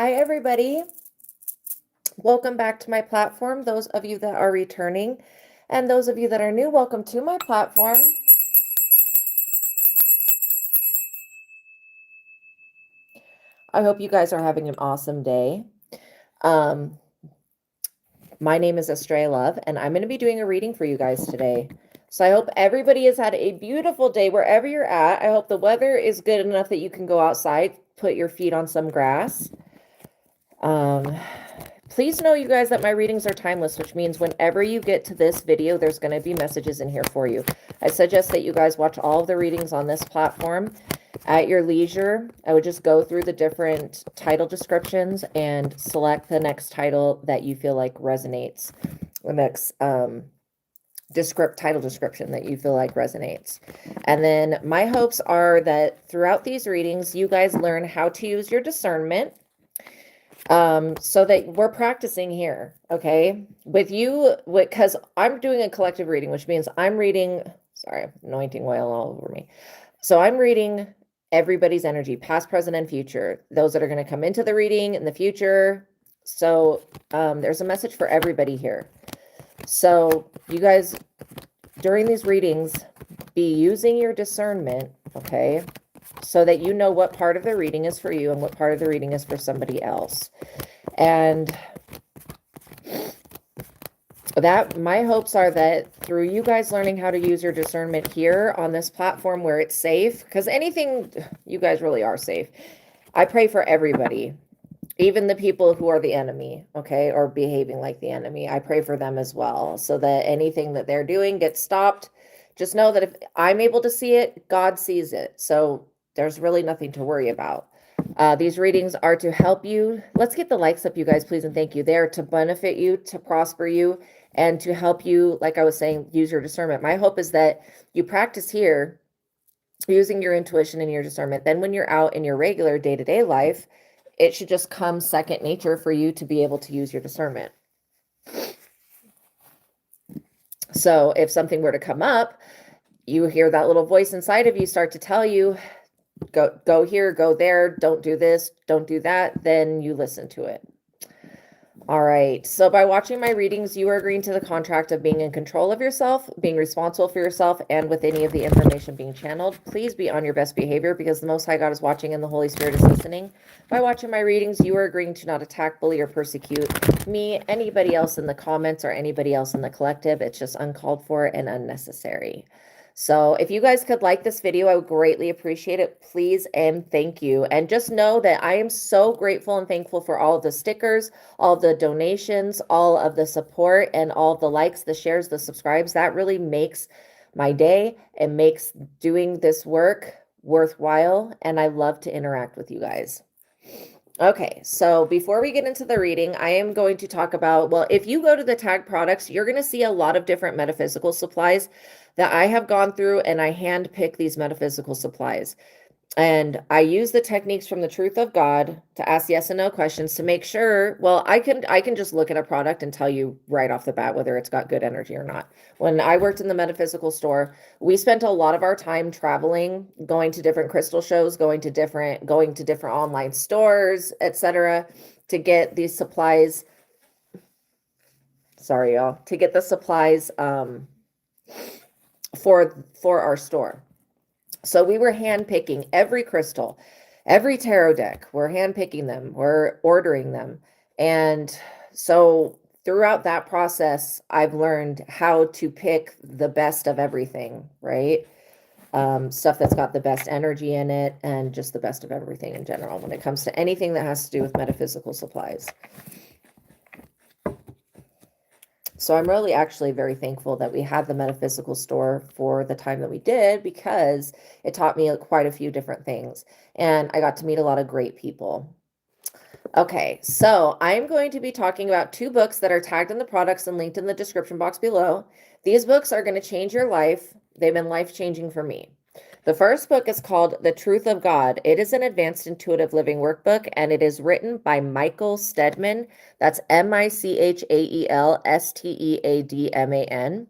Hi, everybody. Welcome back to my platform. Those of you that are returning and those of you that are new, welcome to my platform. I hope you guys are having an awesome day. My name is Astraea Love, and I'm going to be doing a reading for you guys today. So I hope everybody has had a beautiful day wherever you're at. I hope the weather is good enough that you can go outside, put your feet on some grass. Please know, you guys, that my readings are timeless, which means whenever you get to this video, there's going to be messages in here for you. I suggest that you guys watch all of the readings on this platform at your leisure. I would just go through the different title descriptions and select the next title that you feel like resonates, the next title description that you feel like resonates. And then my hopes are that throughout these readings, you guys learn how to use your discernment, so that we're practicing here, okay, with you, because I'm doing a collective reading, which means I'm reading, sorry, anointing oil all over me. So I'm reading everybody's energy, past, present, and future, those that are going to come into the reading in the future. So there's a message for everybody here. So you guys, during these readings, be using your discernment, okay, so that you know what part of the reading is for you and what part of the reading is for somebody else. And that my hopes are that through you guys learning how to use your discernment here on this platform where it's safe, because anything, you guys really are safe. I pray for everybody, even the people who are the enemy, okay, or behaving like the enemy. I pray for them as well, so that anything that they're doing gets stopped. Just know that if I'm able to see it, God sees it. So there's really nothing to worry about. These readings are to help you. Let's get the likes up, you guys, please, and thank you. They are to benefit you, to prosper you, and to help you, like I was saying, use your discernment. My hope is that you practice here using your intuition and your discernment. Then when you're out in your regular day-to-day life, it should just come second nature for you to be able to use your discernment. So if something were to come up, you hear that little voice inside of you start to tell you, go here, go there, don't do this, don't do that, then you listen to it. All right. So by watching my readings, you are agreeing to the contract of being in control of yourself, being responsible for yourself, and with any of the information being channeled. Please be on your best behavior, because the Most High God is watching and the Holy Spirit is listening. By watching my readings, you are agreeing to not attack, bully, or persecute me, anybody else in the comments, or anybody else in the collective. It's just uncalled for and unnecessary. So if you guys could like this video, I would greatly appreciate it. Please and thank you. And just know that I am so grateful and thankful for all of the stickers, all the donations, all of the support, and all of the likes, the shares, the subscribes. That really makes my day and makes doing this work worthwhile. And I love to interact with you guys. Okay, so before we get into the reading, I am going to talk about, well, if you go to the tag products, you're going to see a lot of different metaphysical supplies that I have gone through, and I handpick these metaphysical supplies. And I use the techniques from the Truth of God to ask yes and no questions to make sure, well, I can just look at a product and tell you right off the bat whether it's got good energy or not. When I worked in the metaphysical store, we spent a lot of our time traveling, going to different crystal shows, going to different online stores, etc., to get these supplies. Sorry, y'all, to get the supplies for our store. So we were handpicking every crystal, every tarot deck. We're handpicking them. We're ordering them. And so throughout that process, I've learned how to pick the best of everything, right? Stuff that's got the best energy in it, and just the best of everything in general when it comes to anything that has to do with metaphysical supplies. So I'm really actually very thankful that we had the metaphysical store for the time that we did, because it taught me quite a few different things, and I got to meet a lot of great people. Okay, so I'm going to be talking about 2 books that are tagged in the products and linked in the description box below. These books are going to change your life. They've been life-changing for me. The first book is called The Truth of God. It is an advanced intuitive living workbook, and it is written by Michael STEADMAN. That's MichaelSteadman,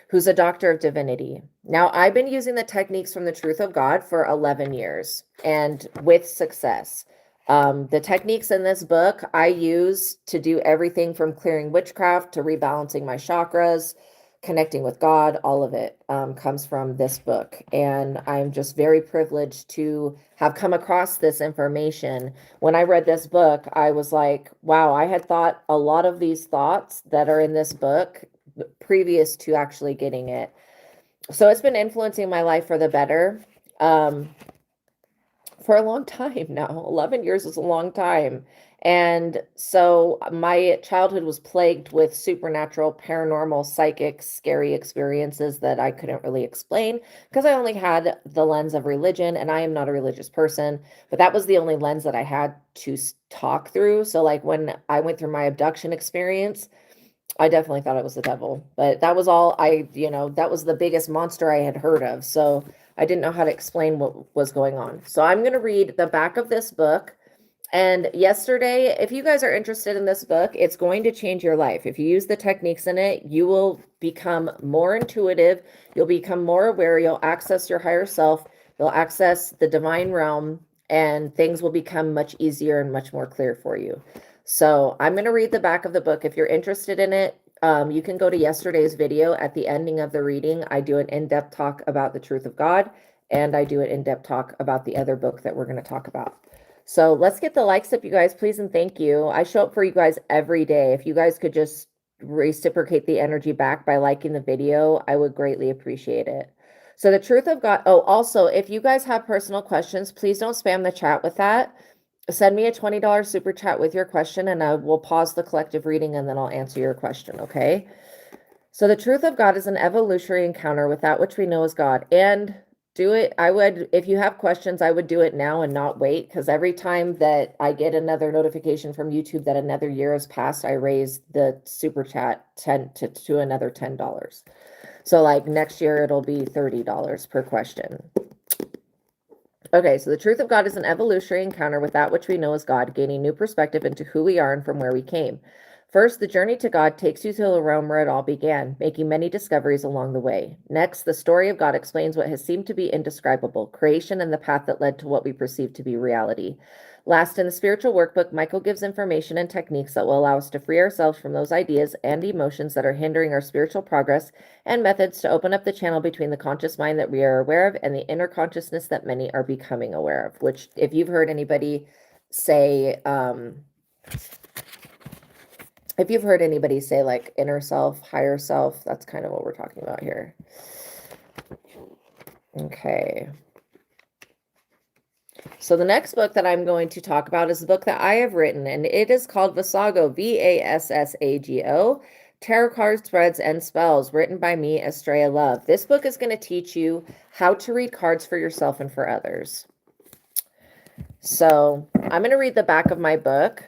who's a doctor of divinity. Now, I've been using the techniques from The Truth of God for 11 years, and with success. The techniques in this book I use to do everything from clearing witchcraft to rebalancing my chakras, connecting with God, all of it comes from this book. And I'm just very privileged to have come across this information. When I read this book, I was like, wow, I had thought a lot of these thoughts that are in this book previous to actually getting it. So it's been influencing my life for the better. For a long time now. 11 years is a long time. And so my childhood was plagued with supernatural, paranormal, psychic, scary experiences that I couldn't really explain because I only had the lens of religion, and I am not a religious person, but that was the only lens that I had to talk through. So like when I went through my abduction experience, I definitely thought it was the devil, but that was all that was the biggest monster I had heard of. So I didn't know how to explain what was going on. So I'm going to read the back of this book. And yesterday, if you guys are interested in this book, it's going to change your life. If you use the techniques in it, you will become more intuitive. You'll become more aware. You'll access your higher self. You'll access the divine realm, and things will become much easier and much more clear for you. So I'm going to read the back of the book. If you're interested in it, you can go to yesterday's video. At the ending of the reading, I do an in-depth talk about the truth of God, and I do an in-depth talk about the other book that we're going to talk about. So let's get the likes up, you guys, please, and thank you. I show up for you guys every day. If you guys could just reciprocate the energy back by liking the video, I would greatly appreciate it. So the truth of God. Oh, also, if you guys have personal questions, please don't spam the chat with that. Send me a $20 super chat with your question, and I will pause the collective reading, and then I'll answer your question, okay? So the truth of God is an evolutionary encounter with that which we know as God. And do it. If you have questions, I would do it now and not wait, because every time that I get another notification from YouTube that another year has passed, I raise the super chat to another $10. So like next year, it'll be $30 per question. Okay, so the truth of God is an evolutionary encounter with that which we know as God, gaining new perspective into who we are and from where we came. First, the journey to God takes you to the realm where it all began, making many discoveries along the way. Next, the story of God explains what has seemed to be indescribable, creation and the path that led to what we perceive to be reality. Last, in the spiritual workbook, Michael gives information and techniques that will allow us to free ourselves from those ideas and emotions that are hindering our spiritual progress, and methods to open up the channel between the conscious mind that we are aware of and the inner consciousness that many are becoming aware of. Which, if you've heard anybody say, like inner self, higher self, that's kind of what we're talking about here. Okay. So the next book that I'm going to talk about is the book that I have written, and it is called Vassago, Vassago, Tarot Card Spreads and Spells, written by me, Astraea Love. This book is going to teach you how to read cards for yourself and for others. So I'm going to read the back of my book.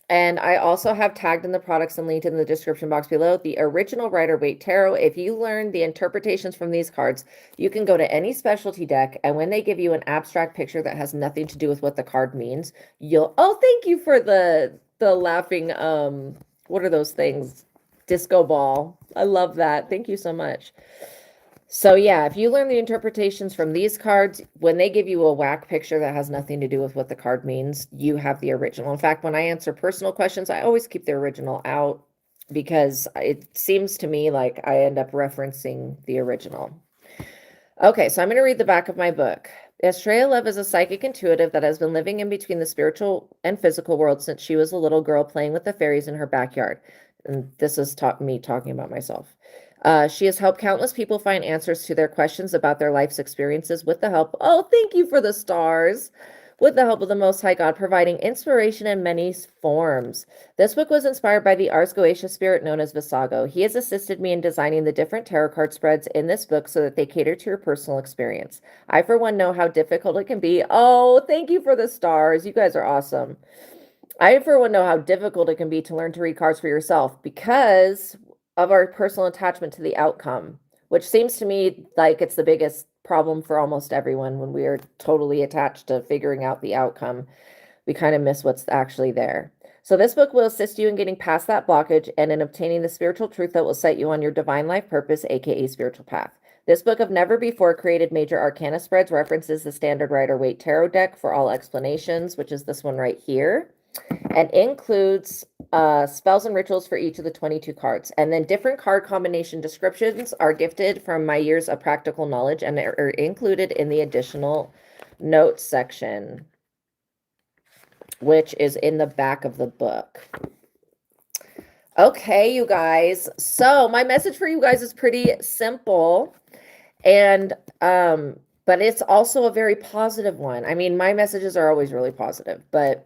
And I also have tagged in the products and linked in the description box below the original Rider-Waite Tarot. If you learn the interpretations from these cards, you can go to any specialty deck, and when they give you an abstract picture that has nothing to do with what the card means, oh, thank you for the laughing, what are those things? Disco ball. I love that. Thank you so much. So yeah, if you learn the interpretations from these cards, when they give you a whack picture that has nothing to do with what the card means, you have the original. In fact, when I answer personal questions, I always keep the original out because it seems to me like I end up referencing the original. Okay, so I'm going to read the back of my book. Astraea Love is a psychic intuitive that has been living in between the spiritual and physical world since she was a little girl playing with the fairies in her backyard. And this is me talking about myself. She has helped countless people find answers to their questions about their life's experiences with the help, oh, thank you for the stars, with the help of the Most High God, providing inspiration in many forms. This book was inspired by the Ars Goetia spirit known as Vassago. He has assisted me in designing the different tarot card spreads in this book so that they cater to your personal experience. I, for one, know how difficult it can be. Oh, thank you for the stars. You guys are awesome. I, for one, know how difficult it can be to learn to read cards for yourself because of our personal attachment to the outcome, which seems to me like it's the biggest problem for almost everyone. When we are totally attached to figuring out the outcome, we kind of miss what's actually there. So this book will assist you in getting past that blockage and in obtaining the spiritual truth that will set you on your divine life purpose, aka spiritual path. This book of never before created major arcana spreads references the standard Rider-Waite tarot deck for all explanations, which is this one right here, and includes spells and rituals for each of the 22 cards. And then different card combination descriptions are gifted from my years of practical knowledge and are included in the additional notes section, which is in the back of the book. Okay, you guys. So my message for you guys is pretty simple, and but it's also a very positive one. I mean, my messages are always really positive, but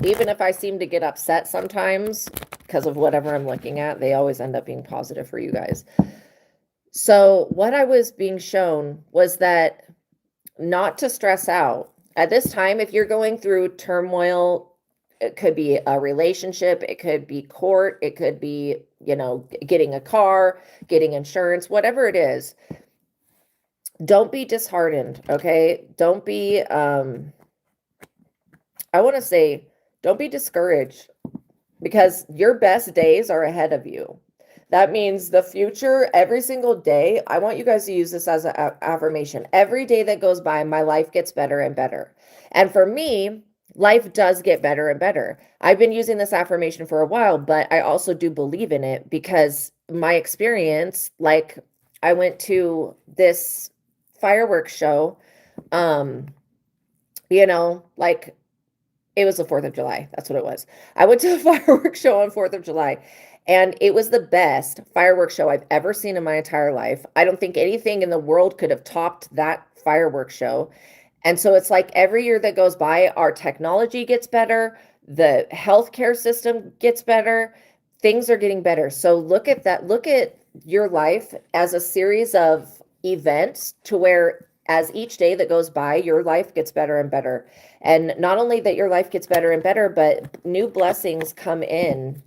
even if I seem to get upset sometimes because of whatever I'm looking at, they always end up being positive for you guys. So what I was being shown was that not to stress out. At this time, if you're going through turmoil, it could be a relationship, it could be court, it could be, you know, getting a car, getting insurance, whatever it is, don't be disheartened, okay? Don't be, I want to say, don't be discouraged, because your best days are ahead of you. That means the future, every single day. I want you guys to use this as an affirmation. Every day that goes by, my life gets better and better. And for me, life does get better and better. I've been using this affirmation for a while, but I also do believe in it because my experience, like I went to this fireworks show, you know, like it was the 4th of July. That's what it was. I went to a fireworks show on 4th of July, and it was the best fireworks show I've ever seen in my entire life. I don't think anything in the world could have topped that fireworks show. And so it's like every year that goes by, our technology gets better, the healthcare system gets better, things are getting better. So look at that. Look at your life as a series of events to where as each day that goes by, your life gets better and better. And not only that your life gets better and better, but new blessings come in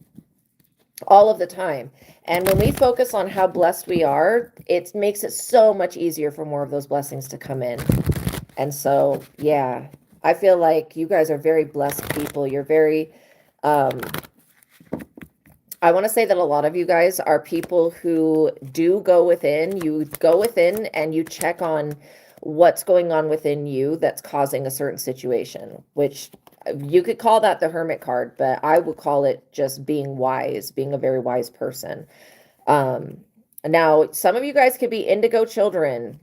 all of the time. And when we focus on how blessed we are, it makes it so much easier for more of those blessings to come in. And so, yeah, I feel like you guys are very blessed people. You're very, I want to say that a lot of you guys are people who do go within. You go within and you check on what's going on within you that's causing a certain situation, which you could call that the Hermit card, but I would call it just being wise, being a very wise person. Now, some of you guys could be indigo children.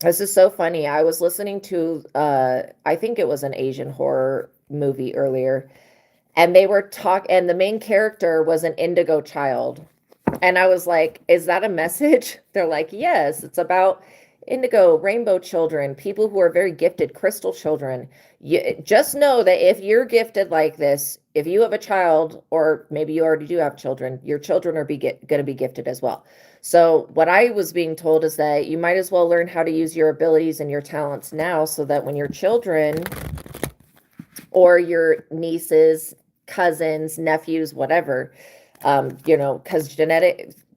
This is so funny. I was listening to, I think it was an Asian horror movie earlier, and they were and the main character was an indigo child. And I was like, is that a message? They're like, yes, it's about indigo, rainbow children, people who are very gifted, crystal children. You just know that if you're gifted like this, if you have a child, or maybe you already do have children, your children are going to be gifted as well. So what I was being told is that you might as well learn how to use your abilities and your talents now, so that when your children or your nieces, cousins, nephews, whatever, you know, because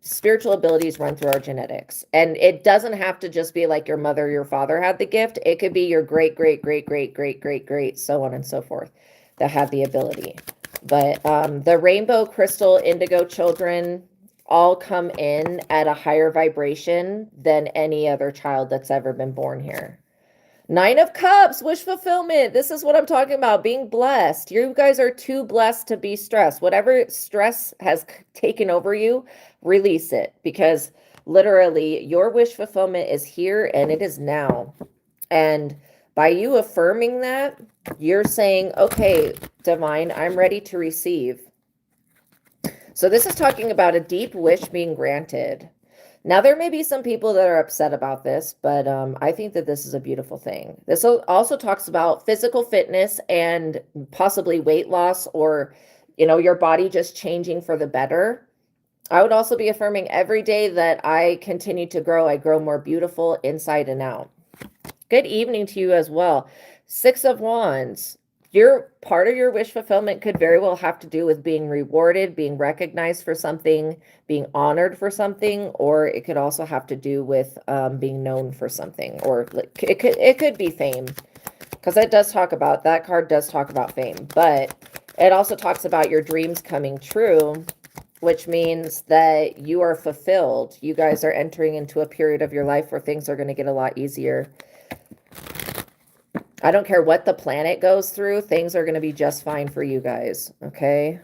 spiritual abilities run through our genetics. And it doesn't have to just be like your mother or your father had the gift. It could be your great, great, great, great, great, great, great, so on and so forth, that have the ability. But the rainbow, crystal, indigo children all come in at a higher vibration than any other child that's ever been born here. 9 of Cups, wish fulfillment. This is what I'm talking about, being blessed. You guys are too blessed to be stressed. Whatever stress has taken over you, release it, because literally your wish fulfillment is here and it is now. And by you affirming that, you're saying, okay, divine, I'm ready to receive. So this is talking about a deep wish being granted. Now, there may be some people that are upset about this, but I think that this is a beautiful thing. This also talks about physical fitness and possibly weight loss, or, you know, your body just changing for the better. I would also be affirming every day that I continue to grow. I grow more beautiful inside and out. Good evening to you as well. 6 of Wands. Your part of your wish fulfillment could very well have to do with being rewarded, being recognized for something, being honored for something, or it could also have to do with being known for something, or it could be fame, because it does talk about, that card does talk about fame, but it also talks about your dreams coming true. which means that you are fulfilled. You guys are entering into a period of your life where things are going to get a lot easier. I don't care what the planet goes through, things are going to be just fine for you guys, okay?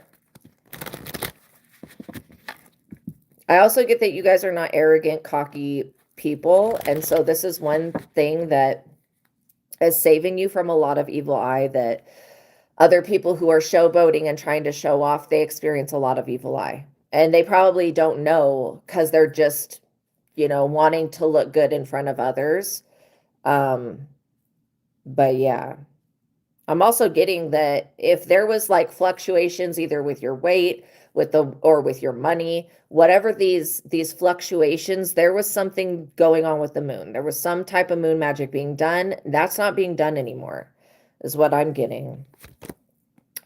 I also get that you guys are not arrogant, cocky people, and so this is one thing that is saving you from a lot of evil eye, that other people who are showboating and trying to show off, they experience a lot of evil eye. And they probably don't know because they're just, you know, wanting to look good in front of others. But yeah, I'm also getting that if there was like fluctuations either with your weight, or with your money, whatever these fluctuations, there was something going on with the moon. There was some type of moon magic being done. That's not being done anymore, is what I'm getting.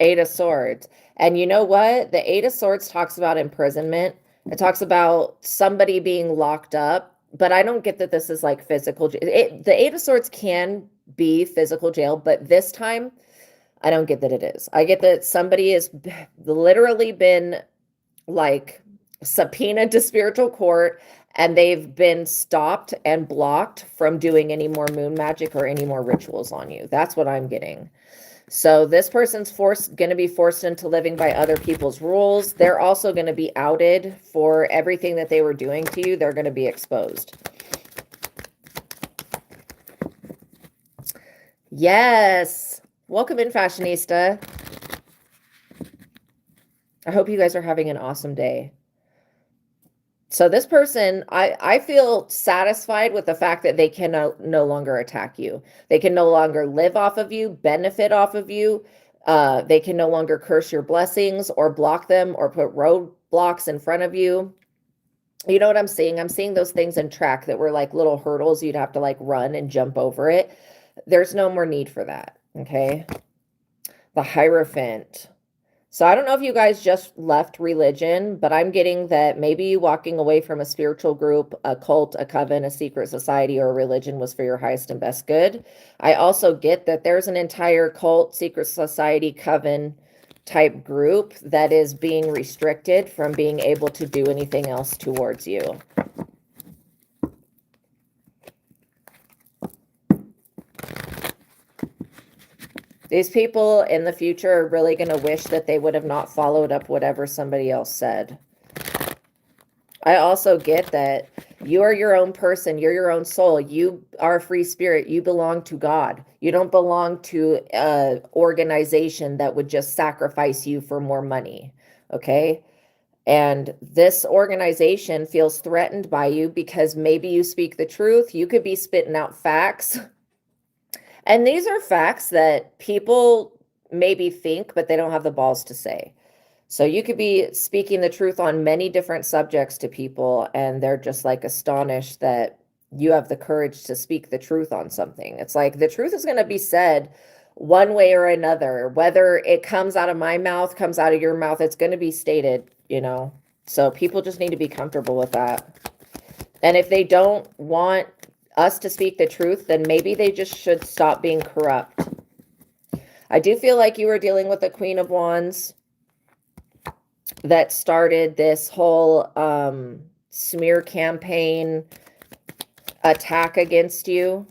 Eight of Swords. And you know what? The Eight of Swords talks about imprisonment. It talks about somebody being locked up, but I don't get that this is like physical. The Eight of Swords can be physical jail, but this time I don't get that it is. I get that somebody has literally been like subpoenaed to spiritual court and they've been stopped and blocked from doing any more moon magic or any more rituals on you. That's what I'm getting. So this person's going to be forced into living by other people's rules. They're also going to be outed for everything that they were doing to you. They're going to be exposed. Yes. Welcome in, Fashionista. I hope you guys are having an awesome day. So this person, I feel satisfied with the fact that they can no longer attack you. They can no longer live off of you, benefit off of you. They can no longer curse your blessings or block them or put roadblocks in front of you. You know what I'm seeing? I'm seeing those things in track that were like little hurdles. You'd have to like run and jump over it. There's no more need for that. Okay. The Hierophant. So I don't know if you guys just left religion, but I'm getting that maybe you walking away from a spiritual group, a cult, a coven, a secret society, or a religion was for your highest and best good. I also get that there's an entire cult, secret society, coven type group that is being restricted from being able to do anything else towards you. These people in the future are really going to wish that they would have not followed up whatever somebody else said. I also get that you are your own person. You're your own soul. You are a free spirit. You belong to God. You don't belong to an organization that would just sacrifice you for more money. Okay? And this organization feels threatened by you because maybe you speak the truth. You could be spitting out facts. And these are facts that people maybe think, but they don't have the balls to say. So you could be speaking the truth on many different subjects to people, and they're just like astonished that you have the courage to speak the truth on something. It's like the truth is going to be said one way or another, whether it comes out of my mouth, comes out of your mouth, it's going to be stated, you know. So people just need to be comfortable with that. And if they don't want us to speak the truth, then maybe they just should stop being corrupt. I do feel like you were dealing with the Queen of Wands that started this whole smear campaign attack against you.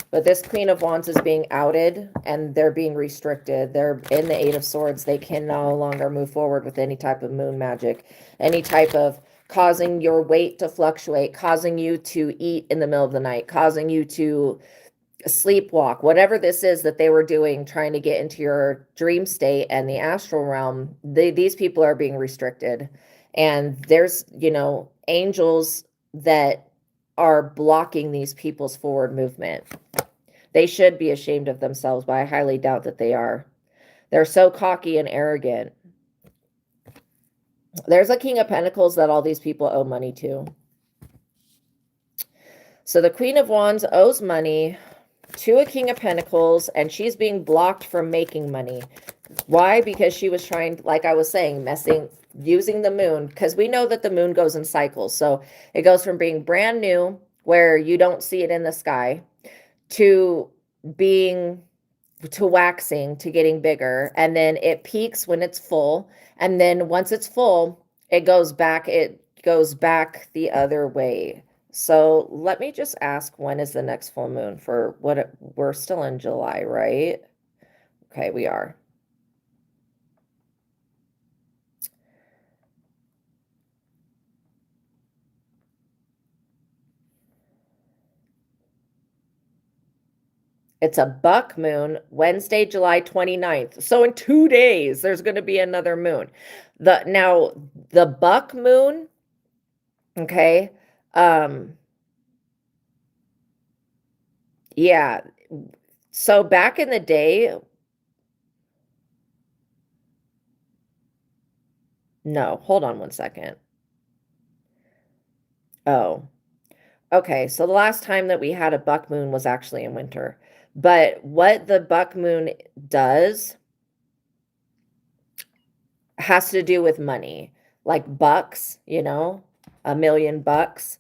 But this Queen of Wands is being outed and they're being restricted. They're in the Eight of Swords. They can no longer move forward with any type of moon magic, any type of causing your weight to fluctuate, causing you to eat in the middle of the night, causing you to sleepwalk, whatever this is that they were doing, trying to get into your dream state and the astral realm. These people are being restricted. And there's, you know, angels that are blocking these people's forward movement. They should be ashamed of themselves, but I highly doubt that they are. They're so cocky and arrogant. There's a King of Pentacles that all these people owe money to. So the Queen of Wands owes money to a King of Pentacles, and she's being blocked from making money. Why? Because she was trying, like I was saying, using the moon, because we know that the moon goes in cycles. So it goes from being brand new, where you don't see it in the sky, to waxing, to getting bigger, and then it peaks when it's full, and then once it's full, It goes back the other way. So let me just ask, when is the next full moon for we're still in July, right? Okay, we are. It's a buck moon, Wednesday, July 29th. So in 2 days, there's going to be another moon. Now the buck moon, okay, yeah. So back in the day, no, hold on one second. Oh, okay. So the last time that we had a buck moon was actually in winter. But what the buck moon does has to do with money, like bucks, $1 million bucks.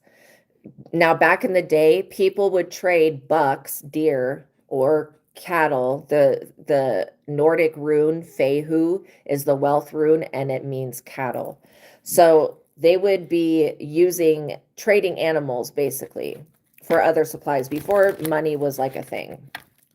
Now, back in the day, people would trade bucks, deer, or cattle. The Nordic rune Fehu is the wealth rune, and it means cattle. So they would be trading animals basically for other supplies before money was like a thing.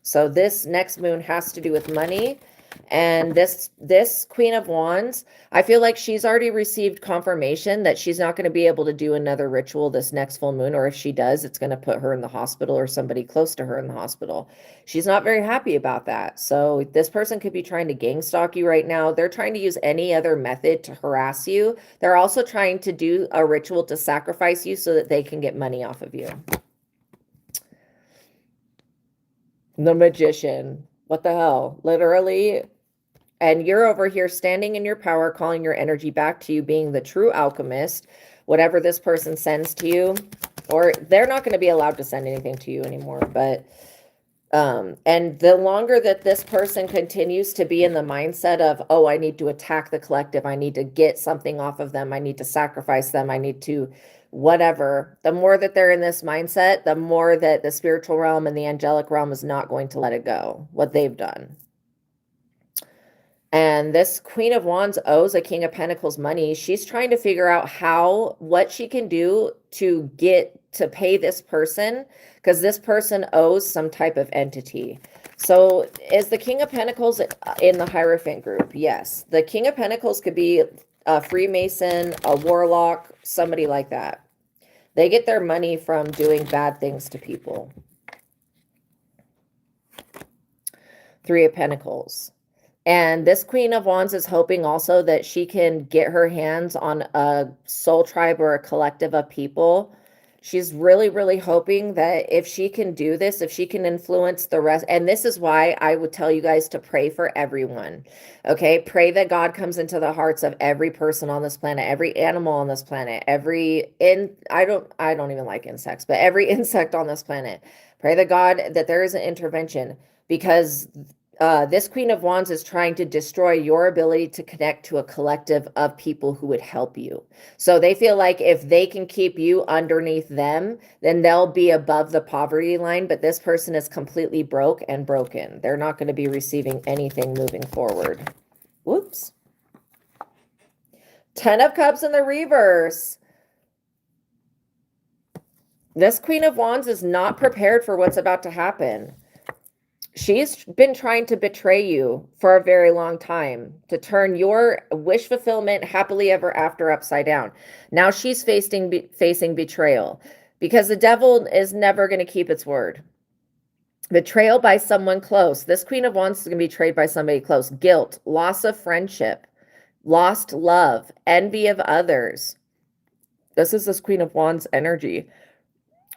So this next moon has to do with money. And this Queen of Wands, I feel like she's already received confirmation that she's not going to be able to do another ritual this next full moon, or if she does, it's going to put her in the hospital or somebody close to her in the hospital. She's not very happy about that. So this person could be trying to gang stalk you right now. They're trying to use any other method to harass you. They're also trying to do a ritual to sacrifice you so that they can get money off of you. The Magician. What the hell? Literally. And you're over here standing in your power, calling your energy back to you, being the true alchemist, whatever this person sends to you, or they're not going to be allowed to send anything to you anymore. But, and the longer that this person continues to be in the mindset of, oh, I need to attack the collective, I need to get something off of them, I need to sacrifice them, I need to whatever, the more that they're in this mindset, the more that the spiritual realm and the angelic realm is not going to let it go, what they've done. And this Queen of Wands owes a King of Pentacles money. She's trying to figure out what she can do to pay this person, because this person owes some type of entity. So is the King of Pentacles in the Hierophant group? Yes. The King of Pentacles could be a Freemason, a warlock, somebody like that. They get their money from doing bad things to people. Three of Pentacles. And this Queen of Wands is hoping also that she can get her hands on a soul tribe or a collective of people. She's really, really hoping that if she can do this, if she can influence the rest, and this is why I would tell you guys to pray for everyone, okay? Pray that God comes into the hearts of every person on this planet, every animal on this planet, I don't even like insects, but every insect on this planet. Pray that God, that there is an intervention, because this Queen of Wands is trying to destroy your ability to connect to a collective of people who would help you. So they feel like if they can keep you underneath them, then they'll be above the poverty line. But this person is completely broke and broken. They're not going to be receiving anything moving forward. Whoops. 10 of Cups in the reverse. This Queen of Wands is not prepared for what's about to happen. She's been trying to betray you for a very long time, to turn your wish fulfillment happily ever after upside down. Now she's facing betrayal, because the devil is never going to keep its word. Betrayal by someone close. This Queen of Wands is going to be betrayed by somebody close. Guilt, loss of friendship, lost love, envy of others. This is this Queen of Wands energy.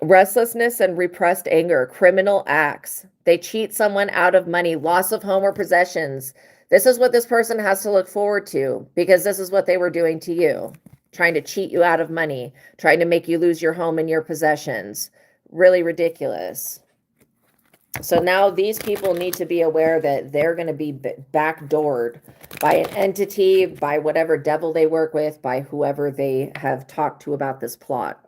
Restlessness and repressed anger, criminal acts. They cheat someone out of money, loss of home or possessions. This is what this person has to look forward to, because this is what they were doing to you, trying to cheat you out of money, trying to make you lose your home and your possessions. Really ridiculous. So now these people need to be aware that they're going to be backdoored by an entity, by whatever devil they work with, by whoever they have talked to about this plot.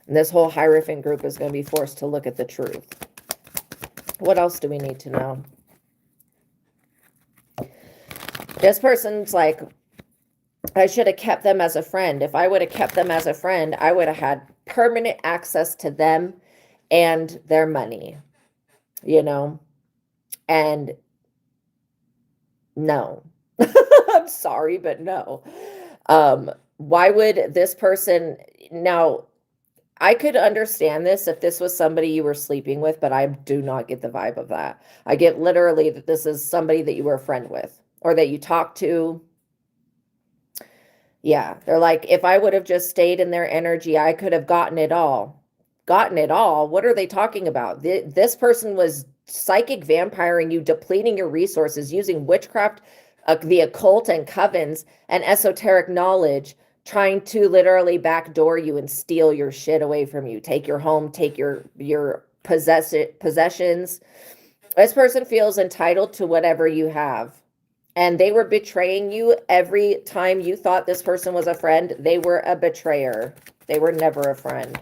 And this whole Hierophant group is going to be forced to look at the truth. What else do we need to know? This person's like, I should have kept them as a friend. If I would have kept them as a friend, I would have had permanent access to them and their money, you know? And no. I'm sorry, but no. Why would this person now? I could understand this if this was somebody you were sleeping with, but I do not get the vibe of that. I get literally that this is somebody that you were a friend with or that you talked to. Yeah, they're like, if I would have just stayed in their energy, I could have gotten it all. Gotten it all? What are they talking about? This person was psychic vampiring you, depleting your resources, using witchcraft, the occult and covens and esoteric knowledge, trying to literally backdoor you and steal your shit away from you. Take your home, take your possessions. This person feels entitled to whatever you have. And they were betraying you every time you thought this person was a friend. They were a betrayer. They were never a friend.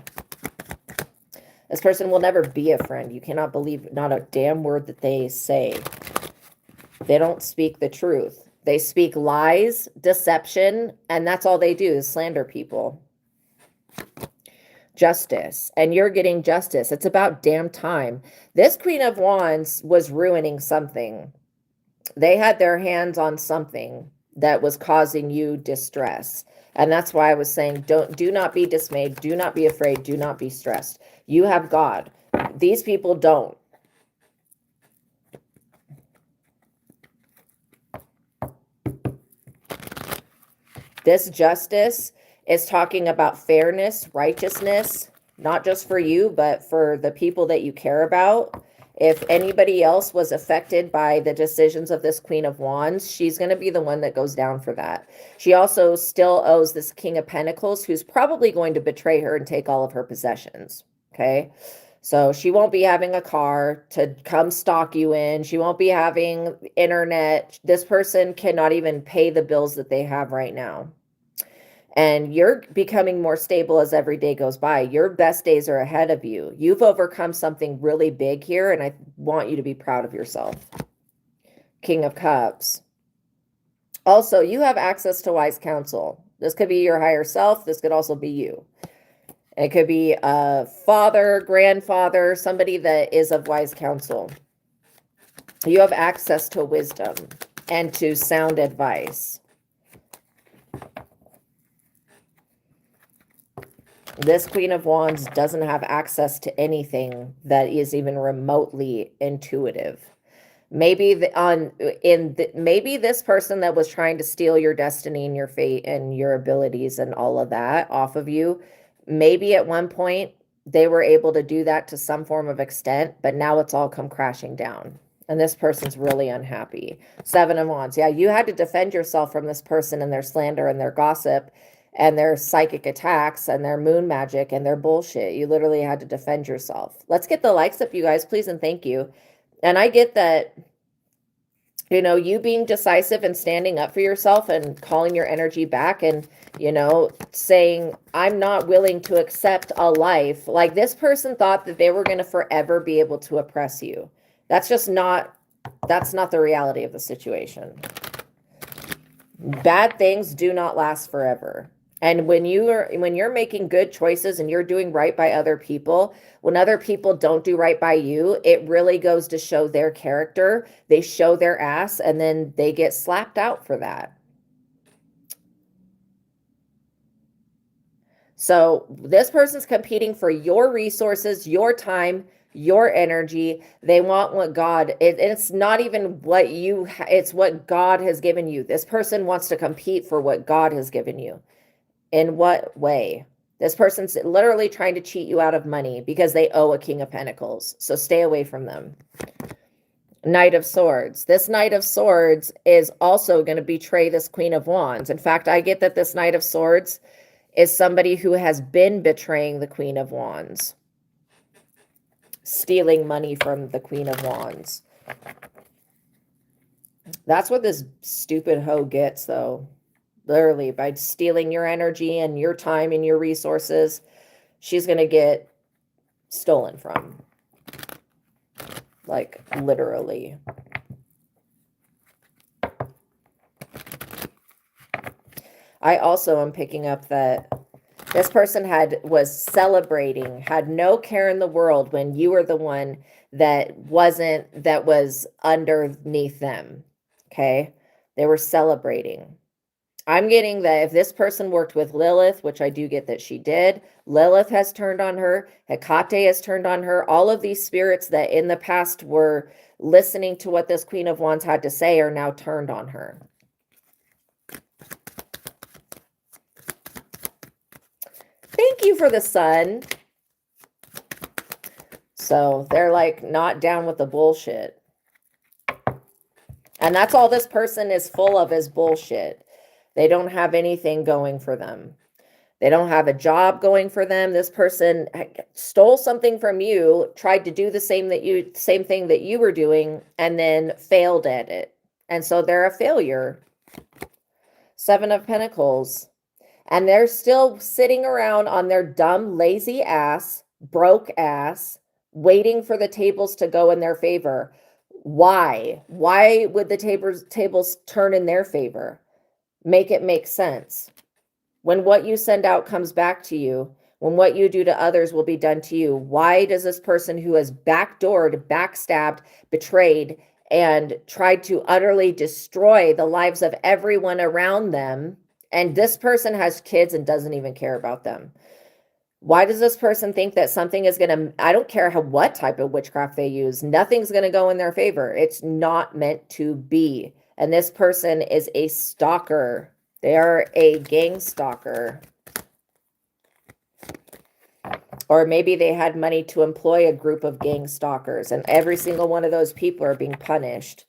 This person will never be a friend. You cannot believe not a damn word that they say. They don't speak the truth. They speak lies, deception, and that's all they do is slander people. Justice. And you're getting justice. It's about damn time. This Queen of Wands was ruining something. They had their hands on something that was causing you distress. And that's why I was saying, do not be dismayed. Do not be afraid. Do not be stressed. You have God. These people don't. This justice is talking about fairness, righteousness, not just for you, but for the people that you care about. If anybody else was affected by the decisions of this Queen of Wands, she's going to be the one that goes down for that. She also still owes this King of Pentacles, who's probably going to betray her and take all of her possessions. Okay. So she won't be having a car to come stalk you in. She won't be having internet. This person cannot even pay the bills that they have right now. And you're becoming more stable as every day goes by. Your best days are ahead of you. You've overcome something really big here, and I want you to be proud of yourself. King of Cups. Also, you have access to wise counsel. This could be your higher self. This could also be you. It could be a father, grandfather, somebody that is of wise counsel. You have access to wisdom and to sound advice. This Queen of Wands doesn't have access to anything that is even remotely intuitive. Maybe maybe this person that was trying to steal your destiny and your fate and your abilities and all of that off of you, maybe at one point they were able to do that to some form of extent, but now it's all come crashing down. And this person's really unhappy. 7 of Wands. Yeah, you had to defend yourself from this person and their slander and their gossip and their psychic attacks and their moon magic and their bullshit. You literally had to defend yourself. Let's get the likes up, you guys, please and thank you. And I get that, you know, you being decisive and standing up for yourself and calling your energy back and, you know, saying, I'm not willing to accept a life. Like this person thought that they were going to forever be able to oppress you. That's just not, that's not the reality of the situation. Bad things do not last forever. And when you're making good choices and you're doing right by other people, when other people don't do right by you, it really goes to show their character. They show their ass and then they get slapped out for that. So this person's competing for your resources, your time, your energy. They want what God, it's not even what you, it's what God has given you. This person wants to compete for what God has given you. In what way? This person's literally trying to cheat you out of money because they owe a King of Pentacles. So stay away from them. Knight of Swords. This Knight of Swords is also going to betray this Queen of Wands. In fact, I get that this Knight of Swords is somebody who has been betraying the Queen of Wands. Stealing money from the Queen of Wands. That's what this stupid hoe gets, though. Literally, by stealing your energy and your time and your resources, she's going to get stolen from. Like, literally. I also am picking up that this person was celebrating, had no care in the world when you were the one that was underneath them. Okay. They were celebrating. I'm getting that if this person worked with Lilith, which I do get that she did, Lilith has turned on her, Hecate has turned on her. All of these spirits that in the past were listening to what this Queen of Wands had to say are now turned on her. Thank you for the sun. So they're like not down with the bullshit. And that's all this person is full of is bullshit. They don't have anything going for them. They don't have a job going for them. This person stole something from you, tried to do the same thing that you were doing, and then failed at it. And so they're a failure. 7 of Pentacles. And they're still sitting around on their dumb, lazy ass, broke ass, waiting for the tables to go in their favor. Why? Why would the tables turn in their favor? Make it make sense. When what you send out comes back to you, when what you do to others will be done to you, why does this person who has backdoored, backstabbed, betrayed, and tried to utterly destroy the lives of everyone around them, and this person has kids and doesn't even care about them? Why does this person think that something is going to, I don't care what type of witchcraft they use, nothing's going to go in their favor. It's not meant to be. And this person is a stalker. They are a gang stalker. Or maybe they had money to employ a group of gang stalkers, and every single one of those people are being punished.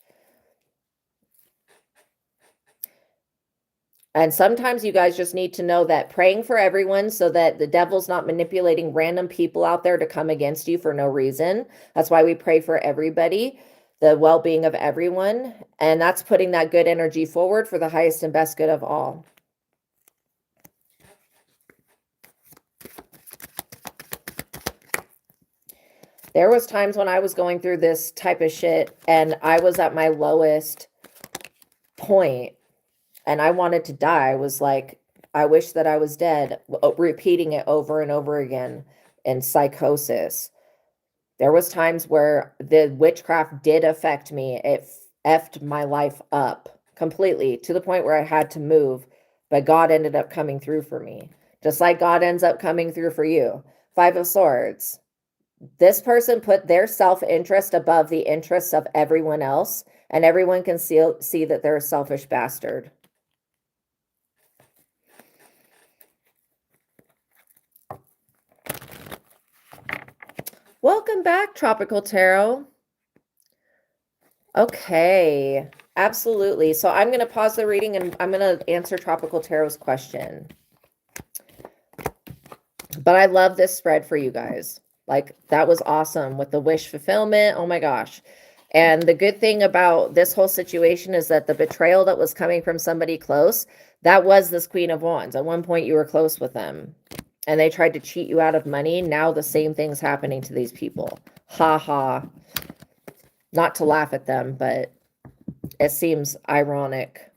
And sometimes you guys just need to know that praying for everyone so that the devil's not manipulating random people out there to come against you for no reason. That's why we pray for everybody, the well-being of everyone. And that's putting that good energy forward for the highest and best good of all. There was times when I was going through this type of shit and I was at my lowest point. And I wanted to die. I was like, I wish that I was dead, repeating it over and over again in psychosis. There was times where the witchcraft did affect me. It effed my life up completely to the point where I had to move, but God ended up coming through for me, just like God ends up coming through for you. 5 of Swords. This person put their self-interest above the interests of everyone else, and everyone can see that they're a selfish bastard. Welcome back, Tropical Tarot. Okay, absolutely. So I'm going to pause the reading and I'm going to answer Tropical Tarot's question. But I love this spread for you guys. Like, that was awesome with the wish fulfillment. Oh my gosh. And the good thing about this whole situation is that the betrayal that was coming from somebody close, that was this Queen of Wands. At one point you were close with them and they tried to cheat you out of money. Now the same thing's happening to these people. Ha ha. Not to laugh at them, but it seems ironic.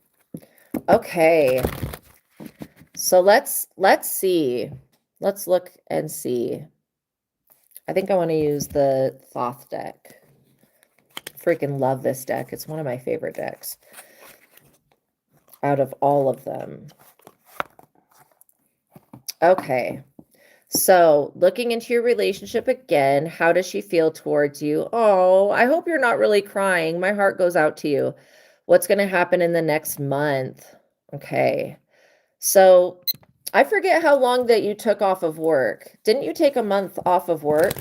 Okay. So let's see. Let's look and see. I think I want to use the Thoth deck. Freaking love this deck. It's one of my favorite decks out of all of them. Okay. So looking into your relationship again, how does she feel towards you? Oh, I hope you're not really crying. My heart goes out to you. What's going to happen in the next month? Okay. So I forget how long that you took off of work. Didn't you take a month off of work?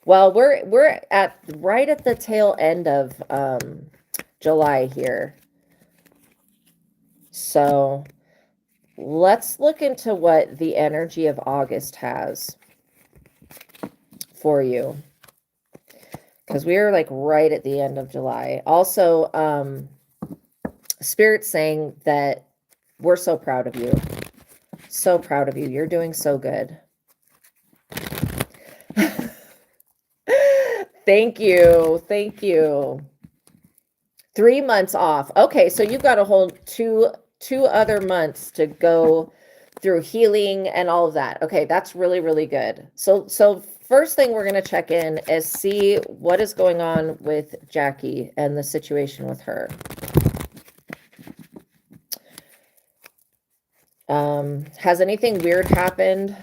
Well, we're right at the tail end of July here. So let's look into what the energy of August has for you. Because we are like right at the end of July. Also, Spirit's saying that we're so proud of you. So proud of you. You're doing so good. Thank you. Thank you. 3 months off. Okay, so you've got a whole 2 other months to go through healing and all of that. Okay, that's really, really good. So first thing we're going to check in is see what is going on with Jackie and the situation with her. Has anything weird happened?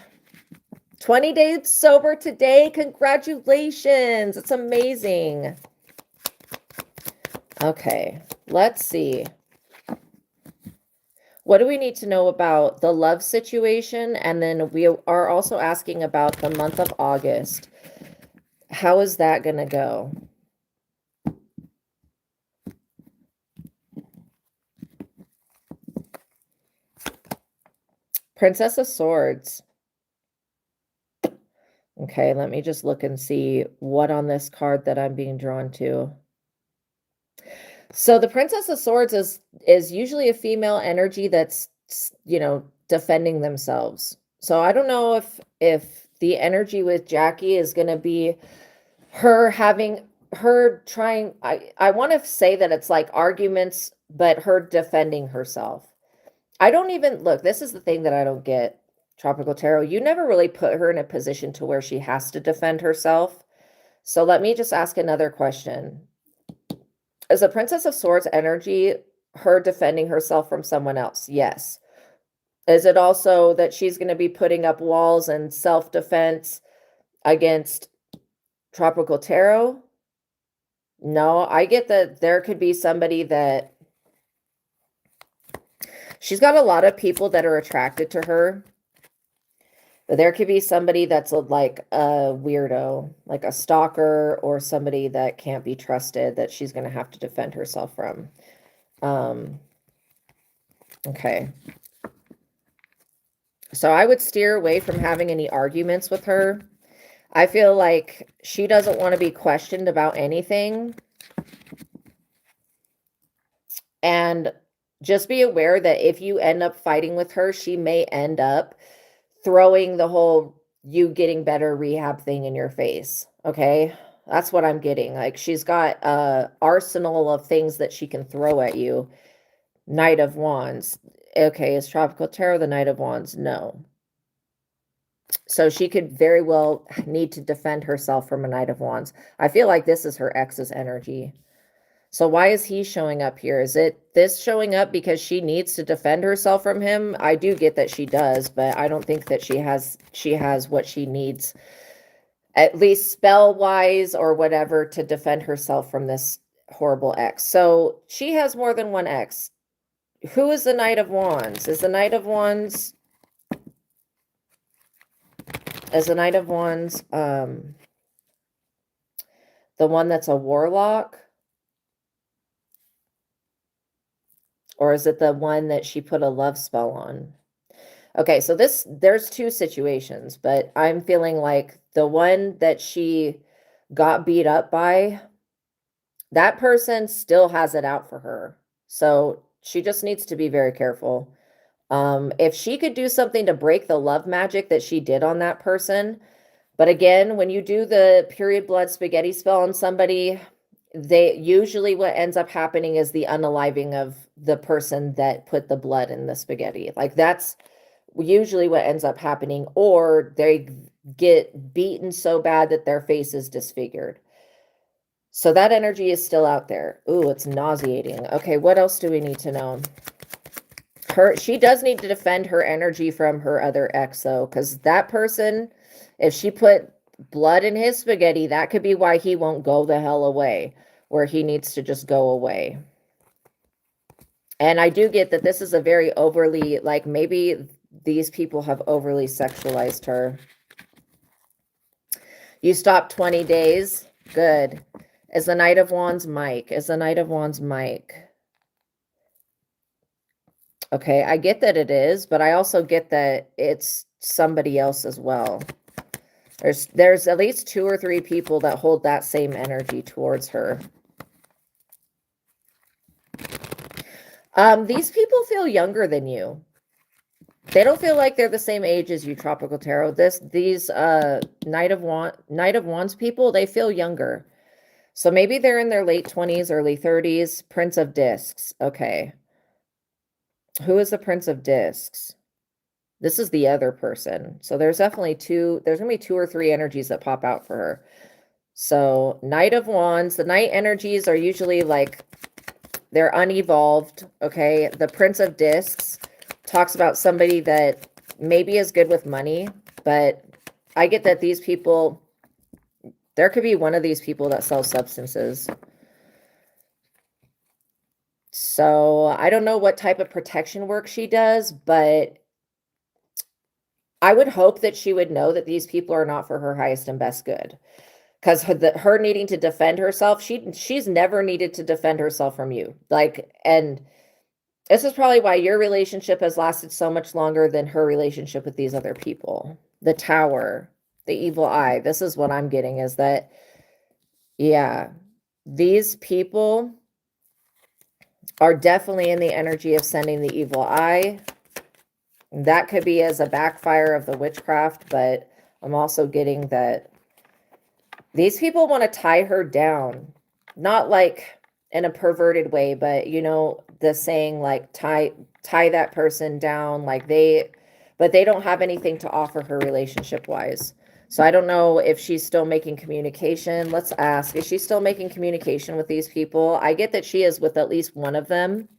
20 days sober today. Congratulations. It's amazing. Okay, let's see. What do we need to know about the love situation? And then we are also asking about the month of August. How is that going to go? Princess of Swords. Okay, let me just look and see what on this card that I'm being drawn to. So the Princess of Swords is usually a female energy that's, you know, defending themselves. So I don't know if the energy with Jackie is going to be her trying, I want to say that it's like arguments, but her defending herself. I don't even look, this is the thing that I don't get, Tropical Tarot. You never really put her in a position to where she has to defend herself. So let me just ask another question. Is the Princess of Swords energy her defending herself from someone else? Yes. Is it also that she's going to be putting up walls and self-defense against Tropical Tarot? No, I get that there could be somebody that she's got a lot of people that are attracted to her. But there could be somebody that's like a weirdo, like a stalker, or somebody that can't be trusted that she's going to have to defend herself from. Okay. So I would steer away from having any arguments with her. I feel like she doesn't want to be questioned about anything. And just be aware that if you end up fighting with her, she may end up throwing the whole you getting better rehab thing in your face. Okay, that's what I'm getting. Like, she's got a arsenal of things that she can throw at you. Knight of Wands. Okay, is Tropical Tarot the Knight of Wands? No. So she could very well need to defend herself from a Knight of Wands. I feel like this is her ex's energy. So why is he showing up here? Is it this showing up because she needs to defend herself from him? I do get that she does, but I don't think that she has what she needs, at least spell-wise or whatever, to defend herself from this horrible ex. So she has more than one ex. Who is the Knight of Wands? Is the Knight of Wands the one that's a warlock? Or is it the one that she put a love spell on? Okay, so there's two situations, but I'm feeling like the one that she got beat up by, that person still has it out for her. So she just needs to be very careful. If she could do something to break the love magic that she did on that person, but again, when you do the period blood spaghetti spell on somebody, they usually what ends up happening is the unaliving of the person that put the blood in the spaghetti. Like, that's usually what ends up happening, or they get beaten so bad that their face is disfigured. So that energy is still out there. Ooh, it's nauseating. Okay, what else do we need to know? She does need to defend her energy from her other ex, though, because that person, if she put blood in his spaghetti, that could be why he won't go the hell away, where he needs to just go away. And I do get that this is a very overly, like, maybe these people have overly sexualized her. You stopped 20 days. Good. Is the Knight of Wands Mike? Is the Knight of Wands Mike? Okay, I get that it is, but I also get that it's somebody else as well. There's at least 2 or 3 people that hold that same energy towards her. These people feel younger than you. They don't feel like they're the same age as you, Tropical Tarot. These Knight of Wands people, they feel younger. So maybe they're in their late 20s, early 30s. Prince of Discs. Okay. Who is the Prince of Discs? This is the other person. So there's definitely there's going to be 2 or 3 energies that pop out for her. So Knight of Wands, the Knight energies are usually like, they're unevolved, okay? The Prince of Discs talks about somebody that maybe is good with money, but I get that these people, there could be one of these people that sells substances. So I don't know what type of protection work she does, but I would hope that she would know that these people are not for her highest and best good. Because her needing to defend herself, she's never needed to defend herself from you. Like, and this is probably why your relationship has lasted so much longer than her relationship with these other people. The Tower, the evil eye. This is what I'm getting, is that, yeah, these people are definitely in the energy of sending the evil eye. That could be as a backfire of the witchcraft, but I'm also getting that these people want to tie her down, not like in a perverted way, but you know, the saying like tie that person down, like but they don't have anything to offer her relationship wise. So I don't know if she's still making communication. Let's ask, is she still making communication with these people? I get that she is with at least one of them.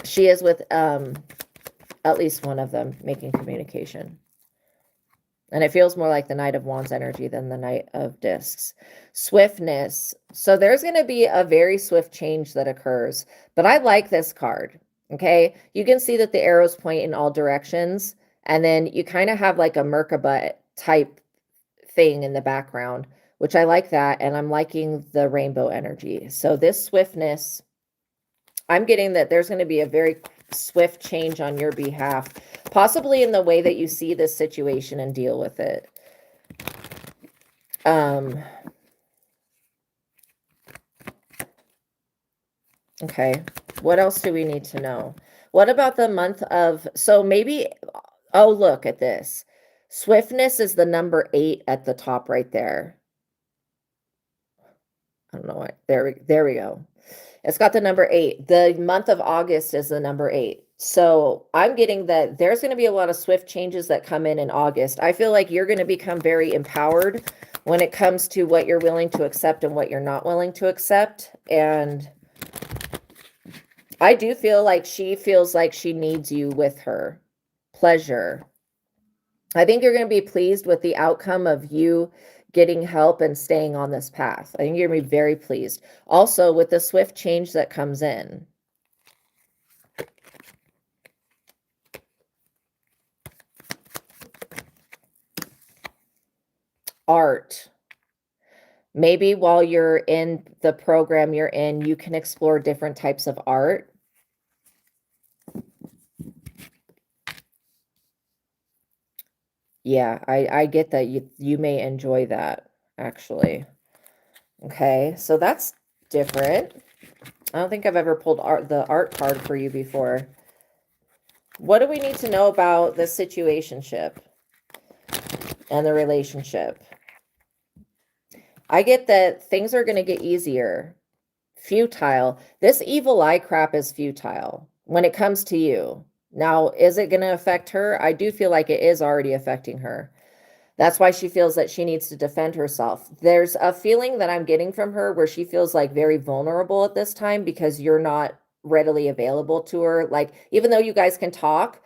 She is with at least one of them making communication. And it feels more like the Knight of Wands energy than the Knight of Discs. Swiftness. So there's going to be a very swift change that occurs. But I like this card. Okay. You can see that the arrows point in all directions. And then you kind of have like a Merkaba type thing in the background, which I like that. And I'm liking the rainbow energy. So this swiftness, I'm getting that there's going to be a very swift change on your behalf, possibly in the way that you see this situation and deal with it. Okay, what else do we need to know? What about the month of, so maybe, oh, look at this. Swiftness is the number 8 at the top right there. I don't know what, there we go. It's got the number 8. The month of August is the number 8. So I'm getting that there's going to be a lot of swift changes that come in August. I feel like you're going to become very empowered when it comes to what you're willing to accept and what you're not willing to accept. And I do feel like she feels like she needs you with her. Pleasure. I think you're going to be pleased with the outcome of you getting help and staying on this path. I think you're going to be very pleased. Also, with the swift change that comes in. Art. Maybe while you're in the program you're in, you can explore different types of art. Yeah, I get that you may enjoy that, actually. Okay, so that's different. I don't think I've ever pulled the art card for you before. What do we need to know about the situationship and the relationship? I get that things are going to get easier. Futile. This evil eye crap is futile when it comes to you. Now, is it going to affect her? I do feel like it is already affecting her. That's why she feels that she needs to defend herself. There's a feeling that I'm getting from her where she feels like very vulnerable at this time because you're not readily available to her. Like, even though you guys can talk,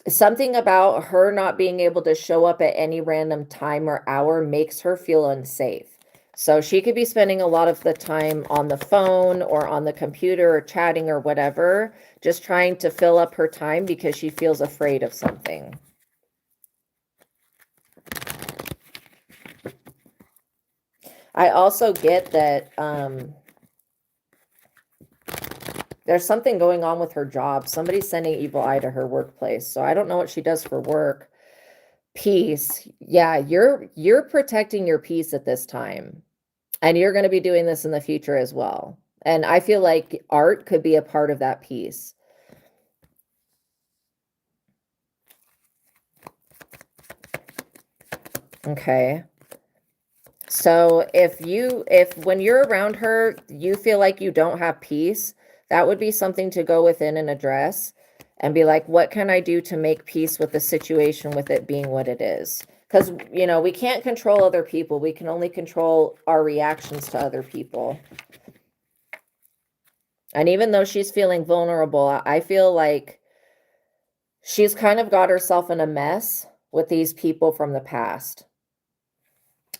something about her not being able to show up at any random time or hour makes her feel unsafe. So she could be spending a lot of the time on the phone or on the computer or chatting or whatever, just trying to fill up her time because she feels afraid of something. I also get that there's something going on with her job. Somebody's sending evil eye to her workplace. So I don't know what she does for work. Peace. Yeah, you're protecting your peace at this time. And you're going to be doing this in the future as well. And I feel like art could be a part of that piece. Okay. So if when you're around her, you feel like you don't have peace, that would be something to go within and address and be like, what can I do to make peace with the situation, with it being what it is? Because, you know, we can't control other people. We can only control our reactions to other people. And even though she's feeling vulnerable, I feel like she's kind of got herself in a mess with these people from the past.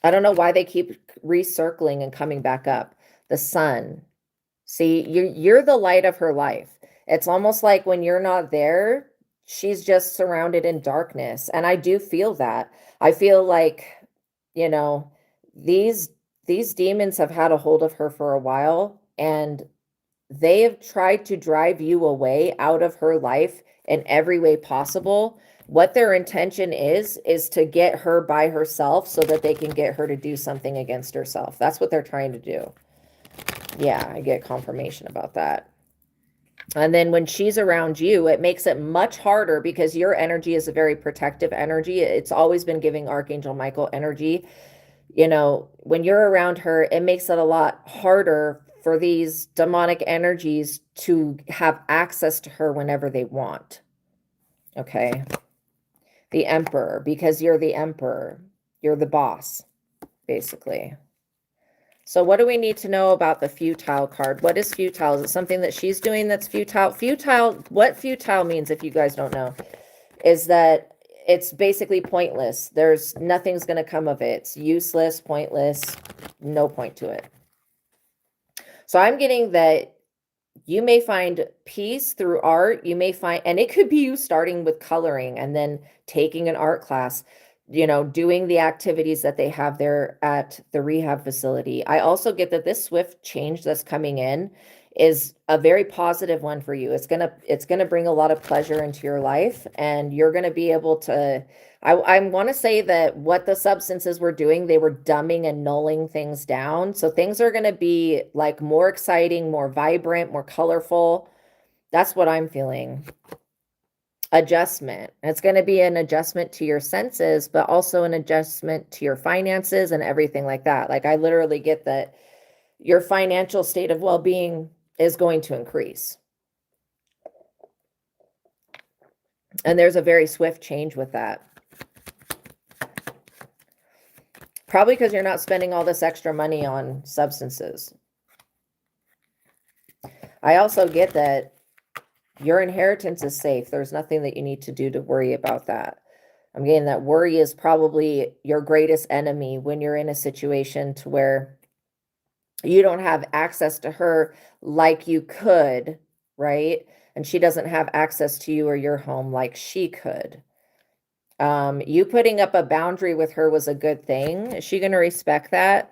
I don't know why they keep recircling and coming back up. The sun. See, you're the light of her life. It's almost like when you're not there, she's just surrounded in darkness. And I do feel that. I feel like, you know, these demons have had a hold of her for a while, and they have tried to drive you away out of her life in every way possible. What their intention is to get her by herself so that they can get her to do something against herself. That's what they're trying to do. Yeah, I get confirmation about that. And then when she's around you, it makes it much harder because your energy is a very protective energy. It's always been giving Archangel Michael energy. You know, when you're around her, it makes it a lot harder for these demonic energies to have access to her whenever they want. Okay. The Emperor, because you're the Emperor. You're the boss, basically. So what do we need to know about the futile card? What is futile? Is it something that she's doing that's futile? Futile, what futile means, if you guys don't know, is that it's basically pointless. There's nothing's going to come of it. It's useless, pointless, no point to it. So I'm getting that you may find peace through art. You may find, and it could be you starting with coloring and then taking an art class, you know, doing the activities that they have there at the rehab facility. I also get that this swift change that's coming in is a very positive one for you. It's gonna bring a lot of pleasure into your life, and you're gonna be able to. I want to say that what the substances were doing, they were dumbing and nulling things down. So things are gonna be like more exciting, more vibrant, more colorful. That's what I'm feeling. Adjustment. It's going to be an adjustment to your senses, but also an adjustment to your finances and everything like that. Like, I literally get that your financial state of well-being is going to increase. And there's a very swift change with that. Probably because you're not spending all this extra money on substances. I also get that your inheritance is safe. There's nothing that you need to do to worry about that. I'm getting that worry is probably your greatest enemy when you're in a situation to where you don't have access to her like you could, right? And she doesn't have access to you or your home like she could. You putting up a boundary with her was a good thing. Is she going to respect that?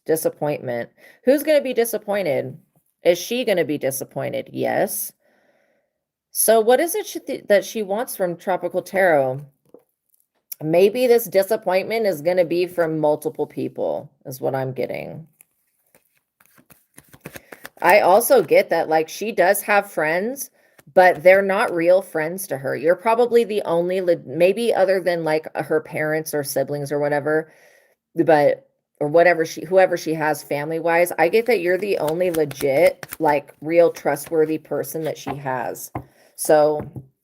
Disappointment. Who's going to be disappointed? Is she going to be disappointed? Yes. So what is it that she wants from Tropical Tarot? Maybe this disappointment is going to be from multiple people, is what I'm getting. I also get that, like, she does have friends, but they're not real friends to her. You're probably the only, maybe other than like her parents or siblings or whatever, but or whatever whoever she has family wise. I get that you're the only legit, like, real trustworthy person that she has. So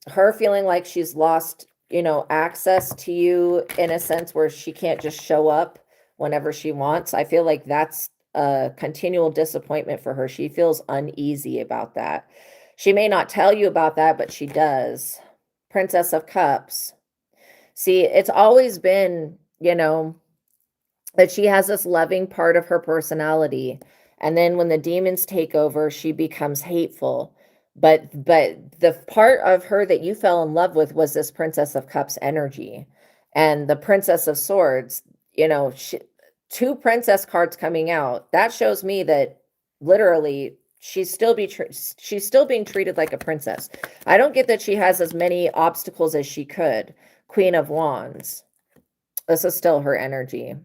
her feeling like she's lost, you know, access to you in a sense where she can't just show up whenever she wants. I feel like that's a continual disappointment for her. She feels uneasy about that. She may not tell you about that, but she does. Princess of Cups. See, it's always been, you know, that she has this loving part of her personality. And then when the demons take over, she becomes hateful. But the part of her that you fell in love with was this Princess of Cups energy. And the Princess of Swords, you know, two princess cards coming out. That shows me that literally she's still being treated like a princess. I don't get that she has as many obstacles as she could. Queen of Wands. This is still her energy.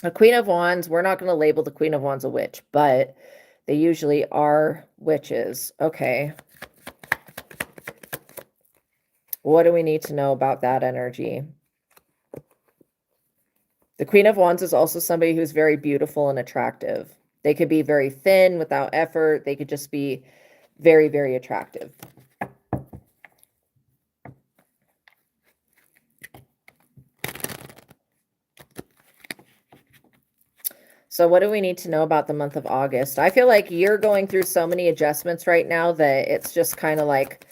A Queen of Wands, we're not going to label the Queen of Wands a witch, but they usually are witches. Okay. What do we need to know about that energy? The Queen of Wands is also somebody who's very beautiful and attractive. They could be very thin without effort. They could just be very, very attractive. So what do we need to know about the month of August? I feel like you're going through so many adjustments right now that it's just kind of like,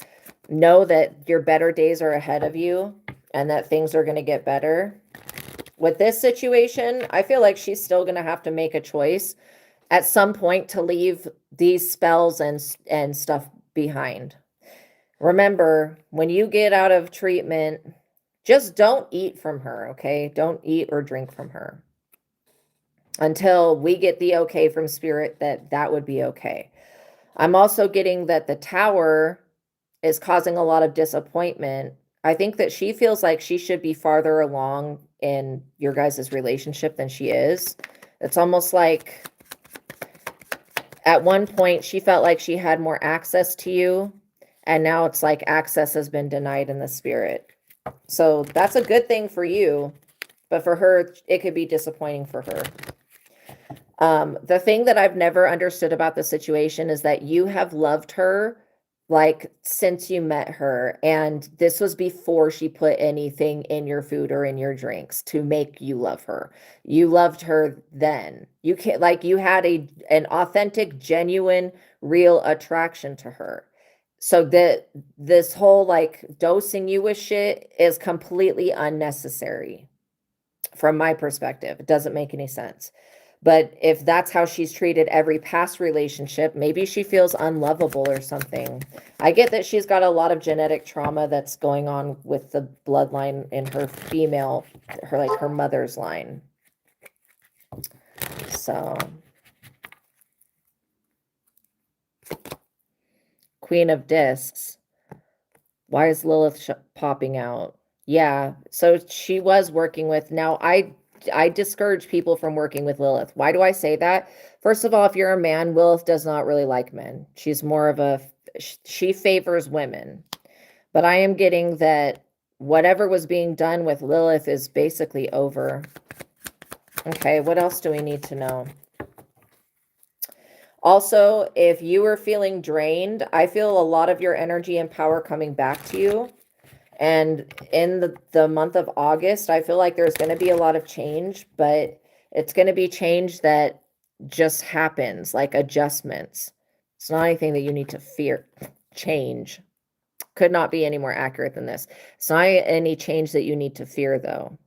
know that your better days are ahead of you and that things are going to get better. With this situation, I feel like she's still going to have to make a choice at some point to leave these spells and stuff behind. Remember, when you get out of treatment, just don't eat from her, okay? Don't eat or drink from her until we get the okay from spirit that that would be okay. I'm also getting that the tower is causing a lot of disappointment. I think that she feels like she should be farther along in your guys' relationship than she is. It's almost like at one point she felt like she had more access to you, and now it's like access has been denied in the spirit. So that's a good thing for you, but for her, it could be disappointing for her. The thing that I've never understood about the situation is that you have loved her like since you met her, and this was before she put anything in your food or in your drinks to make you love her. You loved her then. You can't, like, you had an authentic, genuine, real attraction to her. So that this whole like dosing you with shit is completely unnecessary from my perspective. It doesn't make any sense. But if that's how she's treated every past relationship, maybe she feels unlovable or something. I get that she's got a lot of genetic trauma that's going on with the bloodline in her female, her mother's line. So, Queen of Discs. Why is Lilith popping out? Yeah, so she was working with, now I discourage people from working with Lilith. Why do I say that? First of all, if you're a man, Lilith does not really like men. She's more of she favors women. But I am getting that whatever was being done with Lilith is basically over. Okay, what else do we need to know? Also, if you are feeling drained, I feel a lot of your energy and power coming back to you. And in the month of August, I feel like there's going to be a lot of change, but it's going to be change that just happens, like adjustments. It's not anything that you need to fear. Change could not be any more accurate than this. It's not any change that you need to fear, though.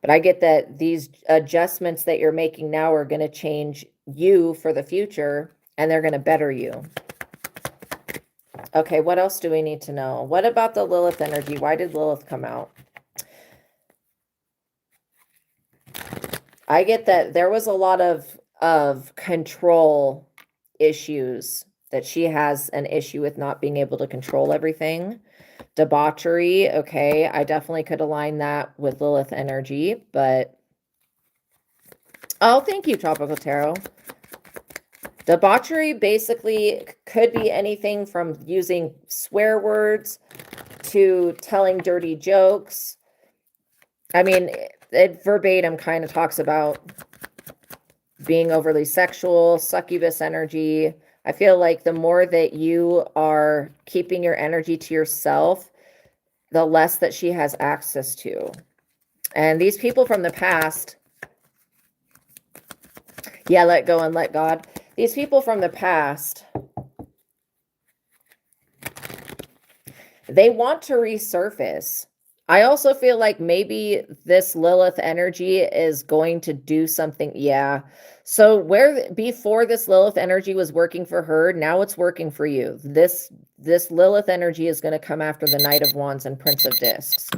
But I get that these adjustments that you're making now are going to change you for the future, and they're going to better you. Okay, what else do we need to know? What about the Lilith energy? Why did Lilith come out? I get that there was a lot of control issues, that she has an issue with not being able to control everything. Debauchery, okay, I definitely could align that with Lilith energy, but oh, thank you, Tropical Tarot. Debauchery basically could be anything from using swear words to telling dirty jokes. I mean, it verbatim kind of talks about being overly sexual, succubus energy. I feel like the more that you are keeping your energy to yourself, the less that she has access to. And these people from the past, yeah, let go and let God. These people from the past, they want to resurface. I also feel like maybe this Lilith energy is going to do something. Yeah. So where before this Lilith energy was working for her, now it's working for you. This Lilith energy is going to come after the Knight of Wands and Prince of Discs.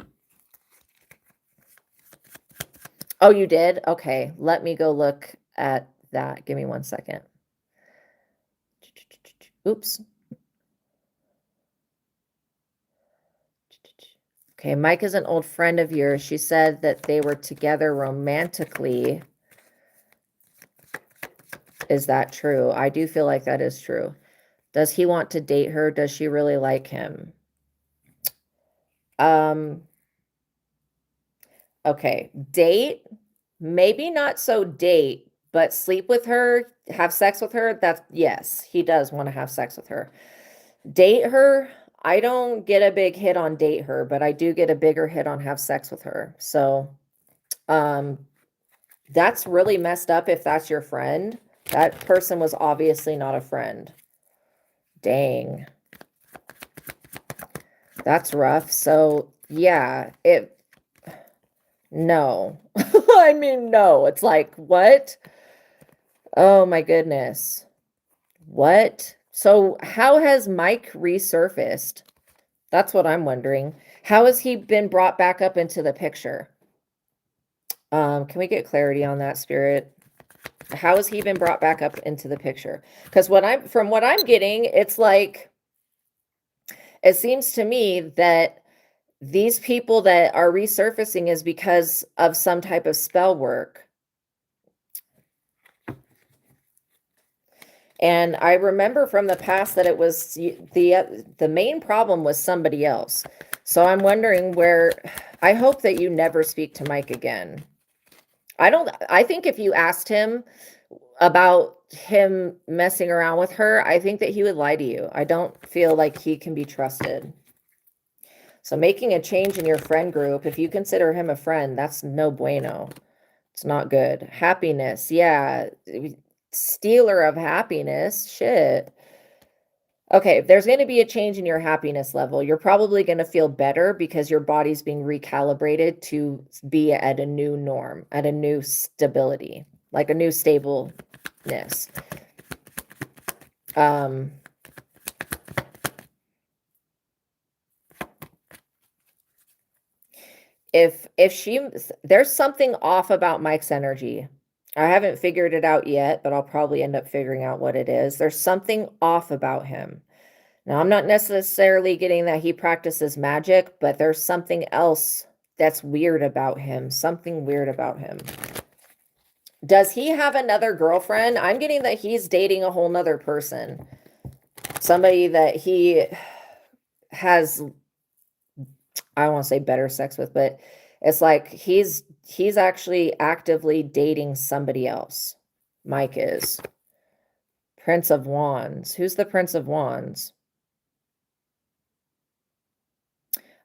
Oh, you did? Okay. Let me go look at that. Give me 1 second. Oops. Okay, Mike is an old friend of yours. She said that they were together romantically. Is that true? I do feel like that is true. Does he want to date her? Does she really like him? Okay, date, maybe not so date, but sleep with her, have sex with her, that's yes, he does want to have sex with her. Date her, I don't get a big hit on date her, but I do get a bigger hit on have sex with her. So, that's really messed up if that's your friend. That person was obviously not a friend. Dang. That's rough. So, yeah, no. I mean, no. It's like, what? Oh my goodness. What? So, how has Mike resurfaced? That's what I'm wondering. How has he been brought back up into the picture? Can we get clarity on that, Spirit? How has he been brought back up into the picture? Because from what I'm getting, it's like, it seems to me that these people that are resurfacing is because of some type of spell work. And I remember from the past that it was the main problem was somebody else. So I'm wondering I hope that you never speak to Mike again. I think if you asked him about him messing around with her, I think that he would lie to you. I don't feel like he can be trusted. So making a change in your friend group, if you consider him a friend, that's no bueno. It's not good. Happiness, yeah. Stealer of happiness, shit. Okay, there's going to be a change in your happiness level. You're probably going to feel better because your body's being recalibrated to be at a new norm, at a new stability, like a new stableness. If there's something off about Mike's energy. I haven't figured it out yet, but I'll probably end up figuring out what it is. There's something off about him. Now, I'm not necessarily getting that he practices magic, but there's something else that's weird about him. Something weird about him. Does he have another girlfriend? I'm getting that he's dating a whole nother person. Somebody that he has, I don't want to say better sex with, but it's like he's actually actively dating somebody else. Mike is. Prince of Wands. Who's the Prince of Wands?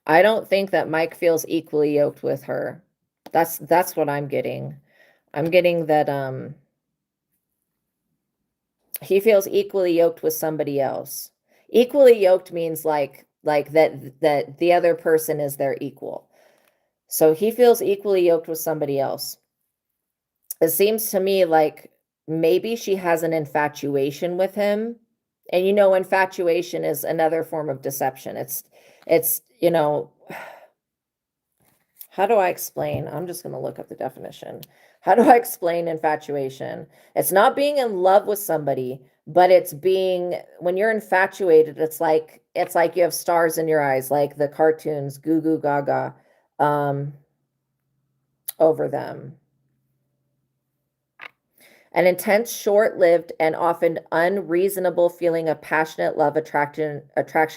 I don't think that Mike feels equally yoked with her. That's what I'm getting. I'm getting that he feels equally yoked with somebody else. Equally yoked means like that the other person is their equal. So he feels equally yoked with somebody else. It seems to me like maybe she has an infatuation with him. And infatuation is another form of deception. It's how do I explain? I'm just going to look up the definition. How do I explain infatuation? It's not being in love with somebody, but it's when you're infatuated, it's like you have stars in your eyes, like the cartoons, goo goo gaga, over them. An intense, short-lived, and often unreasonable feeling of passionate love, attraction,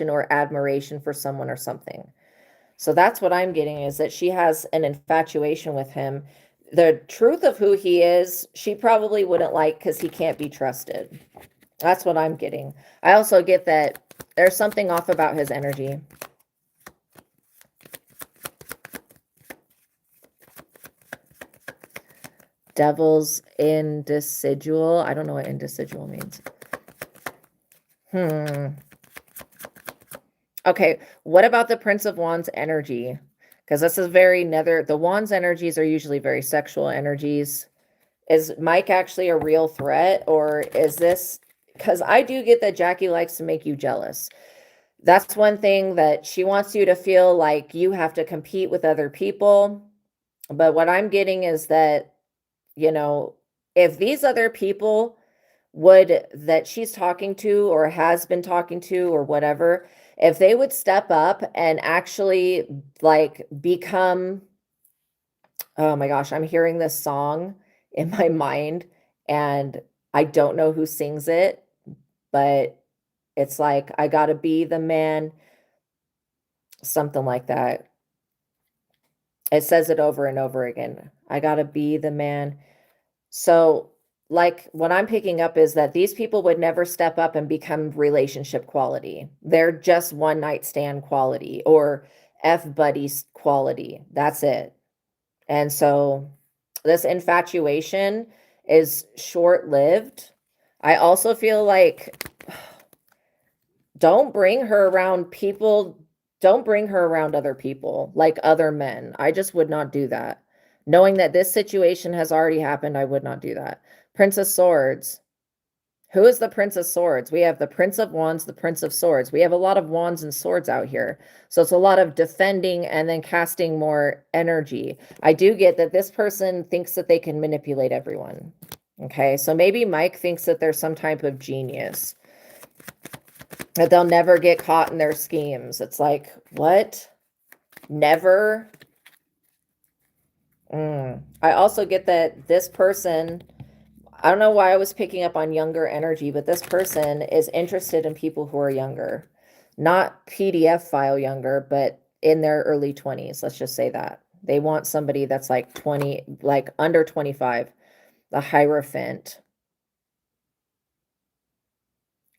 or admiration for someone or something. So that's what I'm getting, is that she has an infatuation with him. The truth of who he is, she probably wouldn't like because he can't be trusted. That's what I'm getting. I also get that there's something off about his energy. Devil's indecidual. I don't know what indecidual means. Okay, what about the Prince of Wands energy? Because this is the Wands energies are usually very sexual energies. Is Mike actually a real threat, or is this, because I do get that Jackie likes to make you jealous. That's one thing, that she wants you to feel like you have to compete with other people. But what I'm getting is that, if these other people that she's talking to or has been talking to or whatever, if they would step up and actually become, oh my gosh, I'm hearing this song in my mind and I don't know who sings it, but it's like, I gotta be the man, something like that. It says it over and over again. I gotta be the man. So like what I'm picking up is that these people would never step up and become relationship quality. They're just one night stand quality or F buddies quality. That's it. And so this infatuation is short lived. I also feel like don't bring her around people. Don't bring her around other people, like other men. I just would not do that. Knowing that this situation has already happened, I would not do that. Prince of Swords. Who is the Prince of Swords? We have the Prince of Wands, the Prince of Swords. We have a lot of wands and swords out here. So it's a lot of defending and then casting more energy. I do get that this person thinks that they can manipulate everyone. Okay, so maybe Mike thinks that there's some type of genius, that they'll never get caught in their schemes. It's like, what? Never? I also get that this person, I don't know why I was picking up on younger energy, but this person is interested in people who are younger. Not PDF file younger, but in their early 20s. Let's just say that. They want somebody that's like 20, like under 25. The Hierophant.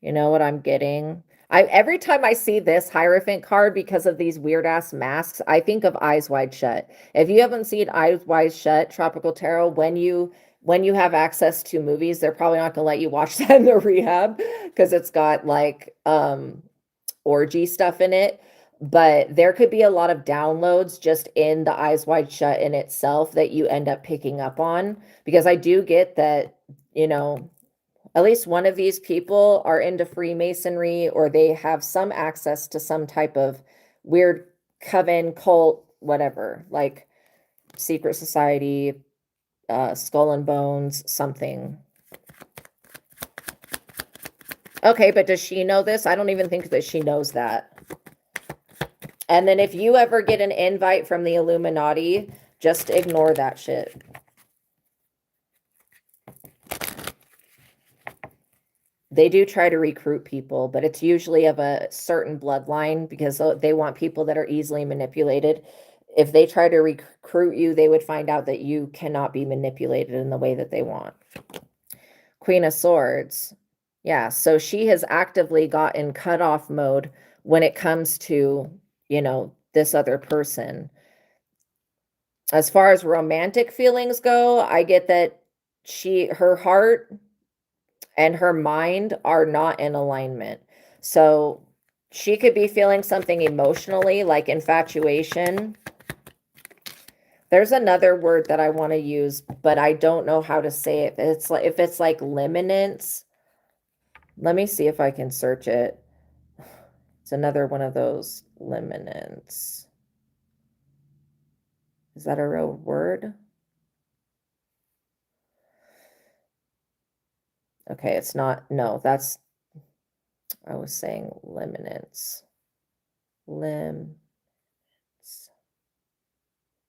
You know what I'm getting? Every time I see this Hierophant card, because of these weird ass masks, I think of Eyes Wide Shut. If you haven't seen Eyes Wide Shut, Tropical Tarot, when you have access to movies, they're probably not gonna let you watch that in the rehab because it's got like orgy stuff in it. But there could be a lot of downloads just in the Eyes Wide Shut in itself that you end up picking up on, because I do get that, you know, at least one of these people are into Freemasonry, or they have some access to some type of weird coven, cult, whatever, like secret society, Skull and Bones, something. Okay, but does she know this? I don't even think that she knows that. And then if you ever get an invite from the Illuminati, just ignore that shit. They do try to recruit people, but it's usually of a certain bloodline, because they want people that are easily manipulated. If they try to recruit you, they would find out that you cannot be manipulated in the way that they want. Queen of Swords. Yeah, so she has actively got in cutoff mode when it comes to, you know, this other person. As far as romantic feelings go, I get that her heart and her mind are not in alignment. So she could be feeling something emotionally, like infatuation. There's another word that I want to use, but I don't know how to say it. It's like, if it's like liminence. Let me see if I can search it. It's another one of those, liminence. Is that a real word? Okay, it's not. No, that's, I was saying liminence.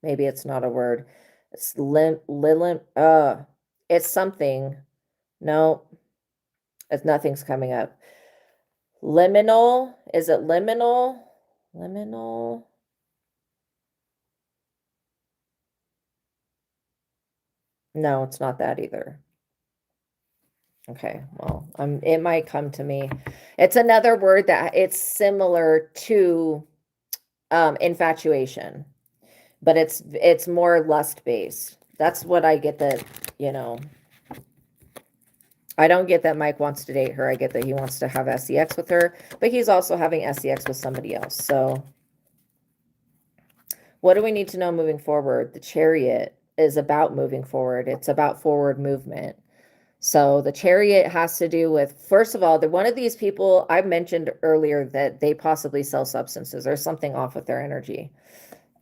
Maybe it's not a word. It's it's something. No, it's, nothing's coming up. Liminal. Is it liminal? Liminal. No, it's not that either. Okay, well, it might come to me. It's another word that it's similar to infatuation, but it's more lust based. That's what I get, that, you know, I don't get that Mike wants to date her. I get that he wants to have sex with her, but he's also having sex with somebody else. So what do we need to know moving forward? The Chariot is about moving forward. It's about forward movement. So the Chariot has to do with, first of all, one of these people, I mentioned earlier that they possibly sell substances. There's something off with their energy.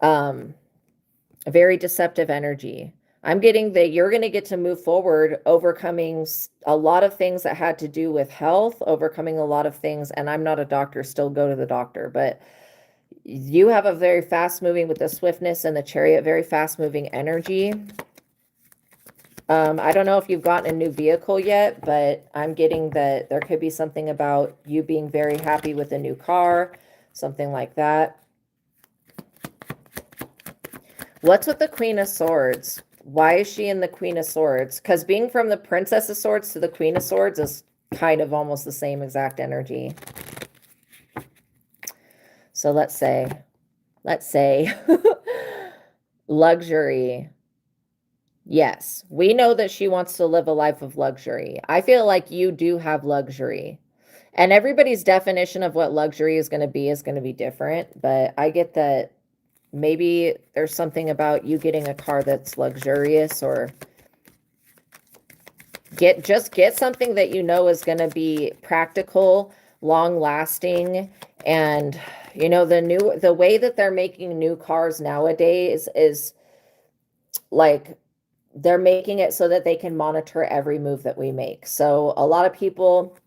Very deceptive energy. I'm getting that you're going to get to move forward, overcoming a lot of things that had to do with health, overcoming a lot of things. And I'm not a doctor, still go to the doctor, but you have a very fast moving, with the swiftness and the Chariot, very fast moving energy. I don't know if you've gotten a new vehicle yet, but I'm getting that there could be something about you being very happy with a new car, something like that. What's with the Queen of Swords? Why is she in the Queen of Swords? Because being from the Princess of Swords to the Queen of Swords is kind of almost the same exact energy. So let's say luxury. Yes, we know that she wants to live a life of luxury. I feel like you do have luxury. And everybody's definition of what luxury is going to be different, but I get that maybe there's something about you getting a car that's luxurious, or get something that you know is going to be practical, long lasting, and you know the way that they're making new cars nowadays is like they're making it so that they can monitor every move that we make. So a lot of people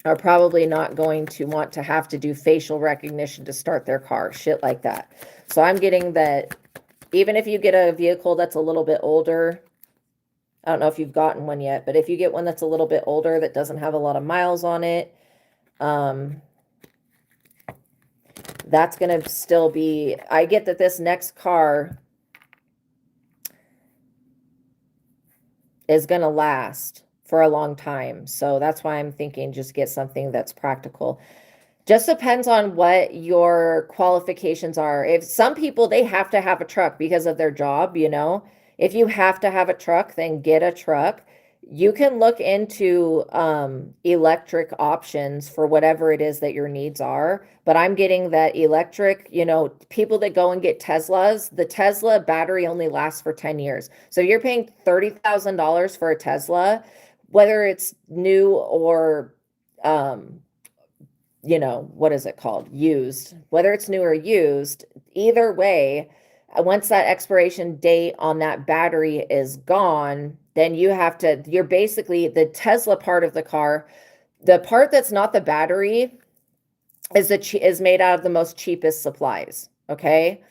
are probably not going to want to have to do facial recognition to start their car, shit like that. So I'm getting that even if you get a vehicle that's a little bit older, I don't know if you've gotten one yet, but if you get one that's a little bit older that doesn't have a lot of miles on it, that's going to still be, I get that this next car is going to last for a long time. So that's why I'm thinking just get something that's practical. Just depends on what your qualifications are. If some people, they have to have a truck because of their job, you know. If you have to have a truck, then get a truck. You can look into electric options for whatever it is that your needs are. But I'm getting that electric, you know, people that go and get Teslas, the Tesla battery only lasts for 10 years. So you're paying $30,000 for a Tesla, whether it's new or, you know, what is it called? Used, whether it's new or used, either way, once that expiration date on that battery is gone, then you're basically the Tesla part of the car. The part that's not the battery is made out of the most cheapest supplies. Okay.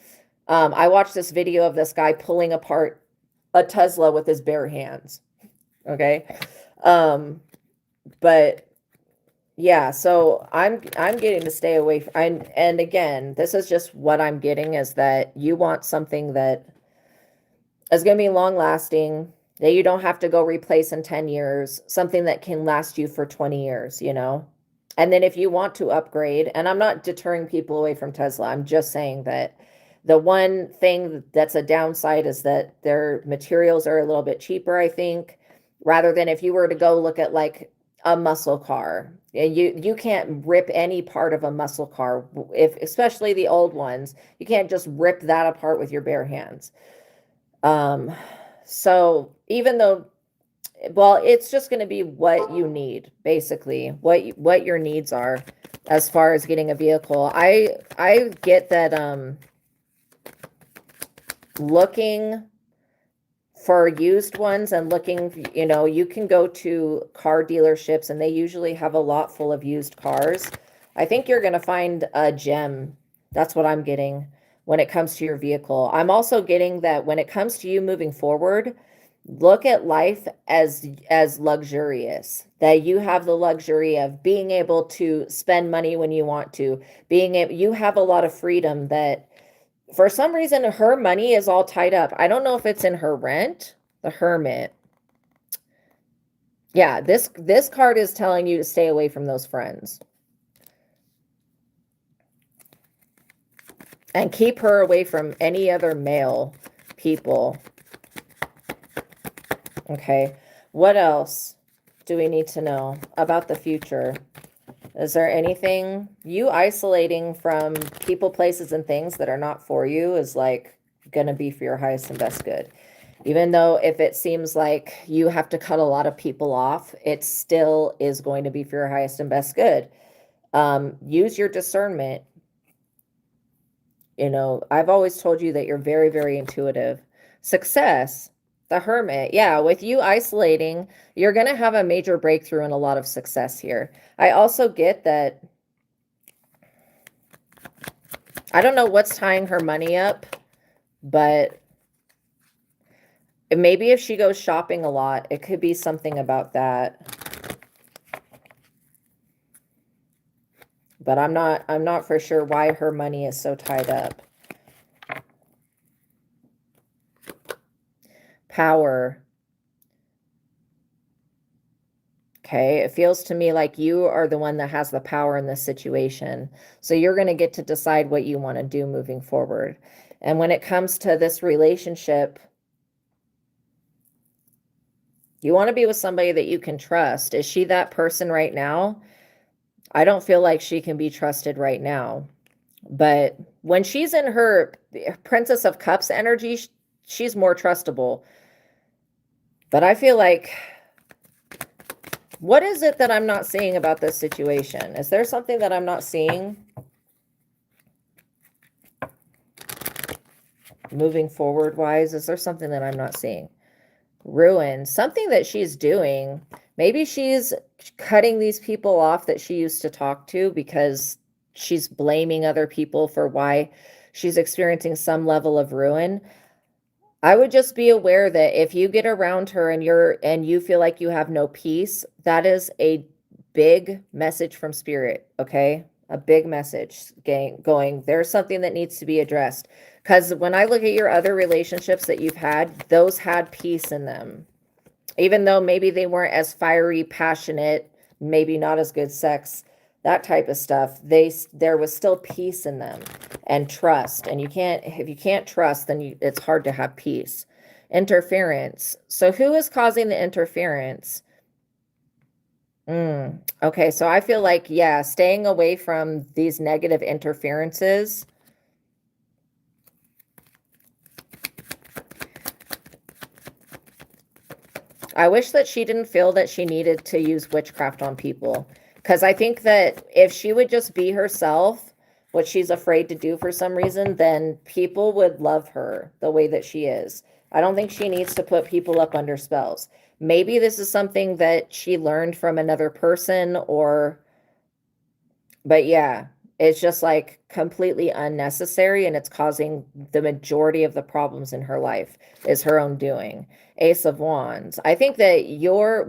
I watched this video of this guy pulling apart a Tesla with his bare hands. Okay. But yeah, so I'm getting to stay away from, and again, this is just what I'm getting is that you want something that is going to be long lasting, that you don't have to go replace in 10 years, something that can last you for 20 years, you know? And then if you want to upgrade, and I'm not deterring people away from Tesla, I'm just saying that the one thing that's a downside is that their materials are a little bit cheaper, I think, rather than if you were to go look at like a muscle car. You can't rip any part of a muscle car, especially the old ones. You can't just rip that apart with your bare hands. So even though, well, it's just going to be what you need, basically, what your needs are as far as getting a vehicle. I get that looking for used ones and looking, you know, you can go to car dealerships and they usually have a lot full of used cars. I think you're going to find a gem. That's what I'm getting when it comes to your vehicle. I'm also getting that when it comes to you moving forward, look at life as luxurious, that you have the luxury of being able to spend money when you want to, you have a lot of freedom. That for some reason, her money is all tied up. I don't know if it's in her rent, the Hermit. Yeah, this card is telling you to stay away from those friends. And keep her away from any other male people. Okay, what else do we need to know about the future? Is there anything, you isolating from people, places, and things that are not for you is like going to be for your highest and best good. Even though if it seems like you have to cut a lot of people off, it still is going to be for your highest and best good. Use your discernment. You know, I've always told you that you're very, very intuitive. Success. The Hermit. Yeah, with you isolating, you're going to have a major breakthrough and a lot of success here. I also get that, I don't know what's tying her money up, but maybe if she goes shopping a lot, it could be something about that. But I'm not for sure why her money is so tied up. power. Okay, it feels to me like you are the one that has the power in this situation. So you're going to get to decide what you want to do moving forward. And when it comes to this relationship, you want to be with somebody that you can trust. Is she that person right now? I don't feel like she can be trusted right now. But when she's in her Princess of Cups energy, she's more trustable. But I feel like, what is it that I'm not seeing about this situation? Is there something that I'm not seeing? Moving forward wise, is there something that I'm not seeing? Ruin, something that she's doing. Maybe she's cutting these people off that she used to talk to because she's blaming other people for why she's experiencing some level of ruin. I would just be aware that if you get around her and you feel like you have no peace, that is a big message from spirit, okay? A big message going, there's something that needs to be addressed. Because when I look at your other relationships that you've had, those had peace in them. Even though maybe they weren't as fiery, passionate, maybe not as good sex, that type of stuff, there was still peace in them and trust. And if you can't trust, then it's hard to have peace. Interference. So who is causing the interference? Okay, so I feel like, yeah, staying away from these negative interferences. I wish that she didn't feel that she needed to use witchcraft on people. Because I think that if she would just be herself, what she's afraid to do for some reason, then people would love her the way that she is. I don't think she needs to put people up under spells. Maybe this is something that she learned from another person but yeah, it's just like completely unnecessary, and it's causing the majority of the problems in her life is her own doing. Ace of Wands. I think that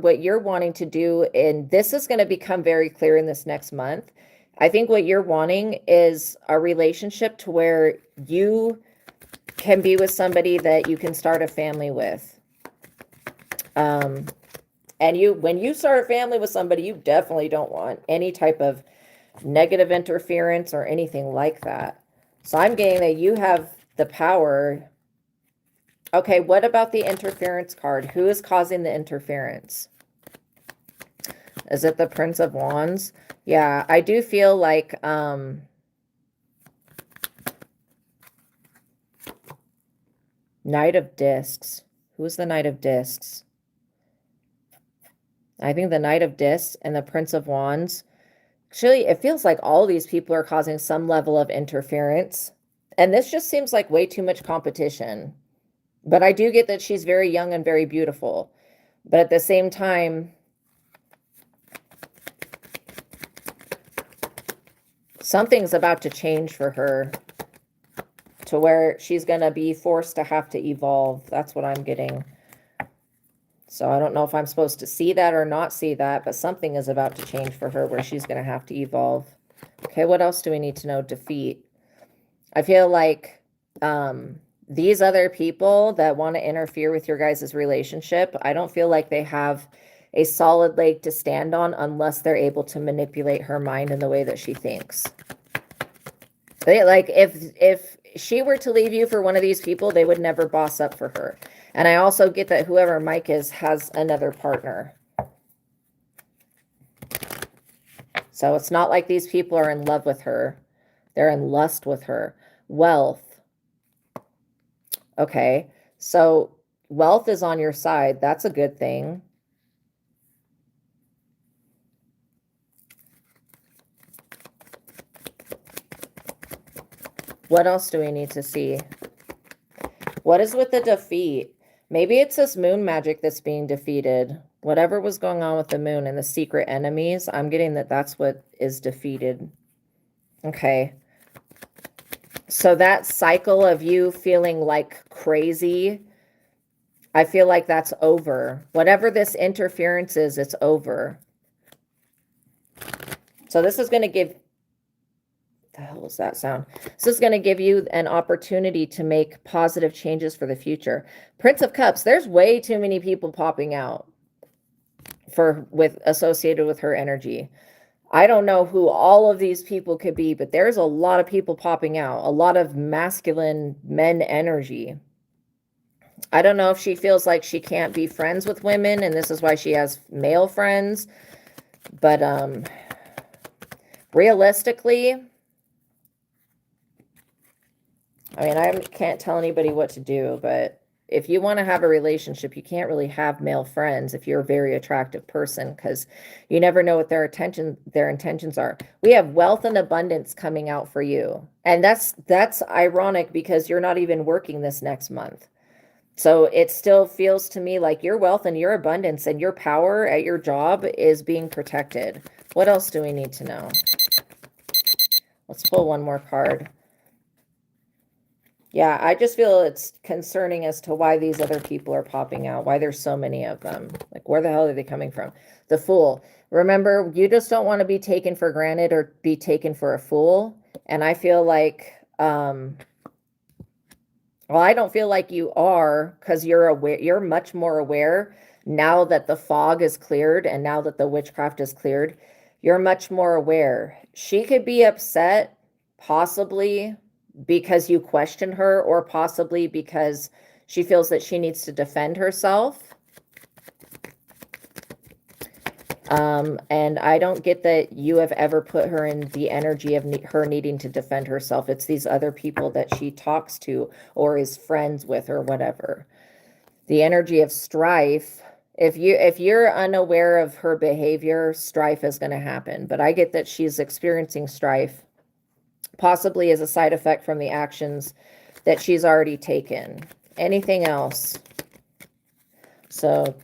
what you're wanting to do, and this is going to become very clear in this next month. I think what you're wanting is a relationship to where you can be with somebody that you can start a family with. And when you start a family with somebody, you definitely don't want any type of negative interference or anything like that. So I'm getting that you have the power. Okay, what about the interference card? Who is causing the interference? Is it the Prince of Wands? Yeah, I do feel like Knight of Discs. Who's the Knight of Discs? I think the Knight of Discs and the Prince of Wands. Actually, it feels like all these people are causing some level of interference. And this just seems like way too much competition. But I do get that she's very young and very beautiful. But at the same time, something's about to change for her to where she's going to be forced to have to evolve. That's what I'm getting. So I don't know if I'm supposed to see that or not see that, but something is about to change for her where she's going to have to evolve. Okay, what else do we need to know? Defeat. I feel like these other people that want to interfere with your guys' relationship, I don't feel like they have a solid leg to stand on unless they're able to manipulate her mind in the way that she thinks. If she were to leave you for one of these people, they would never boss up for her. And I also get that whoever Mike is has another partner. So it's not like these people are in love with her. They're in lust with her. Wealth. Okay, so wealth is on your side. That's a good thing. What else do we need to see? What is with the defeat? Maybe it's this moon magic that's being defeated. Whatever was going on with the moon and the secret enemies, I'm getting that that's what is defeated. Okay. So that cycle of you feeling like crazy, I feel like that's over. Whatever this interference is, it's over. So this is going to give The hell was that sound? This is going to give you an opportunity to make positive changes for the future. Prince of Cups, there's way too many people popping out associated with her energy. I don't know who all of these people could be, but there's a lot of people popping out, a lot of masculine men energy. I don't know if she feels like she can't be friends with women and this is why she has male friends, but realistically, I mean, I can't tell anybody what to do, but if you want to have a relationship, you can't really have male friends if you're a very attractive person, because you never know what their intentions are. We have wealth and abundance coming out for you. And that's ironic because you're not even working this next month. So it still feels to me like your wealth and your abundance and your power at your job is being protected. What else do we need to know? Let's pull one more card. Yeah, I just feel it's concerning as to why these other people are popping out, why there's so many of them. Like, where the hell are they coming from? The Fool. Remember, you just don't want to be taken for granted or be taken for a fool. And I feel like, well, I don't feel like you are, because you're aware, you're much more aware now that the fog is cleared and now that the witchcraft is cleared. You're much more aware. She could be upset, possibly because you question her, or possibly because she feels that she needs to defend herself. And I don't get that you have ever put her in the energy of her needing to defend herself. It's these other people that she talks to or is friends with or whatever. The energy of strife. If you're unaware of her behavior, strife is going to happen. But I get that she's experiencing strife, possibly as a side effect from the actions that she's already taken. Anything else? So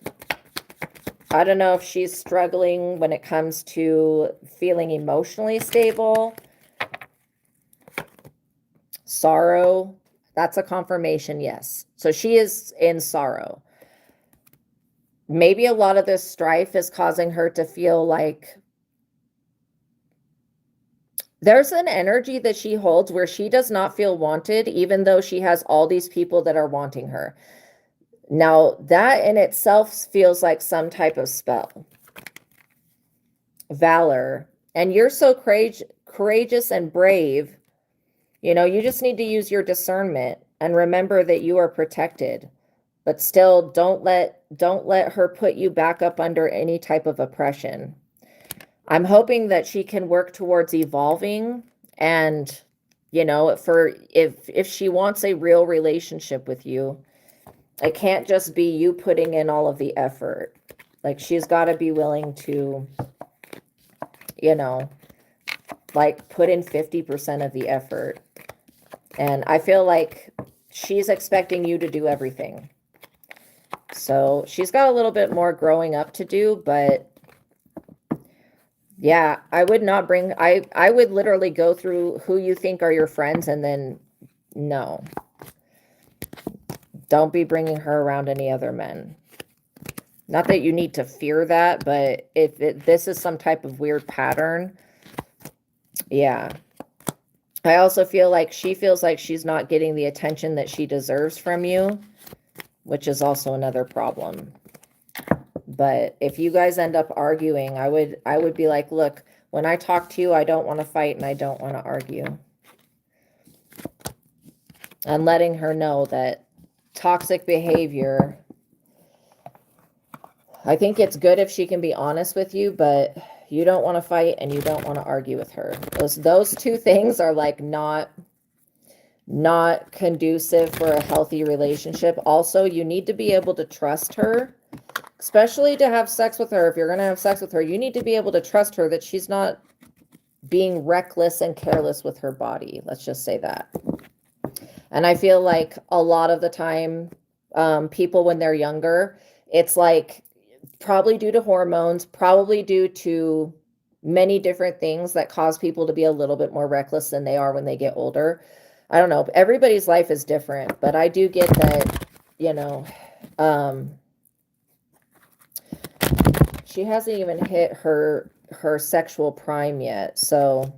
I don't know if she's struggling when it comes to feeling emotionally stable. Sorrow, that's a confirmation, yes. So she is in sorrow. Maybe a lot of this strife is causing her to feel like there's an energy that she holds where she does not feel wanted, even though she has all these people that are wanting her. Now, that in itself feels like some type of spell. Valor. And you're so courageous and brave. You know, you just need to use your discernment and remember that you are protected. But still, don't let her put you back up under any type of oppression. I'm hoping that she can work towards evolving and, you know, if she wants a real relationship with you, it can't just be you putting in all of the effort. Like, she's got to be willing to, you know, like, put in 50% of the effort. And I feel like she's expecting you to do everything. So she's got a little bit more growing up to do, but yeah, I would not bring, I would literally go through who you think are your friends and then no. Don't be bringing her around any other men. Not that you need to fear that, but if this is some type of weird pattern, yeah. I also feel like she feels like she's not getting the attention that she deserves from you, which is also another problem. But if you guys end up arguing, I would be like, look, when I talk to you, I don't want to fight and I don't want to argue. And letting her know that toxic behavior, I think it's good if she can be honest with you, but you don't want to fight and you don't want to argue with her. Those two things are like not conducive for a healthy relationship. Also, you need to be able to trust her, especially to have sex with her. If you're going to have sex with her, you need to be able to trust her that she's not being reckless and careless with her body. Let's just say that. And I feel like a lot of the time, people when they're younger, it's like probably due to hormones, probably due to many different things that cause people to be a little bit more reckless than they are when they get older. I don't know. Everybody's life is different, but I do get that, you know, she hasn't even hit her sexual prime yet. So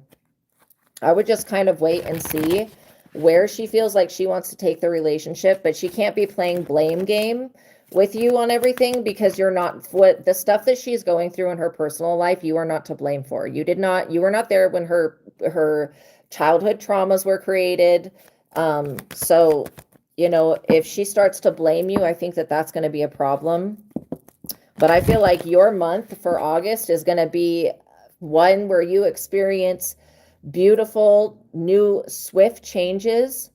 I would just kind of wait and see where she feels like she wants to take the relationship, but she can't be playing blame game with you on everything, because you're not, what the stuff that she's going through in her personal life, you are not to blame for. You were not there when her childhood traumas were created. So, if she starts to blame you, I think that that's going to be a problem. But I feel like your month for August is going to be one where you experience beautiful, new, swift changes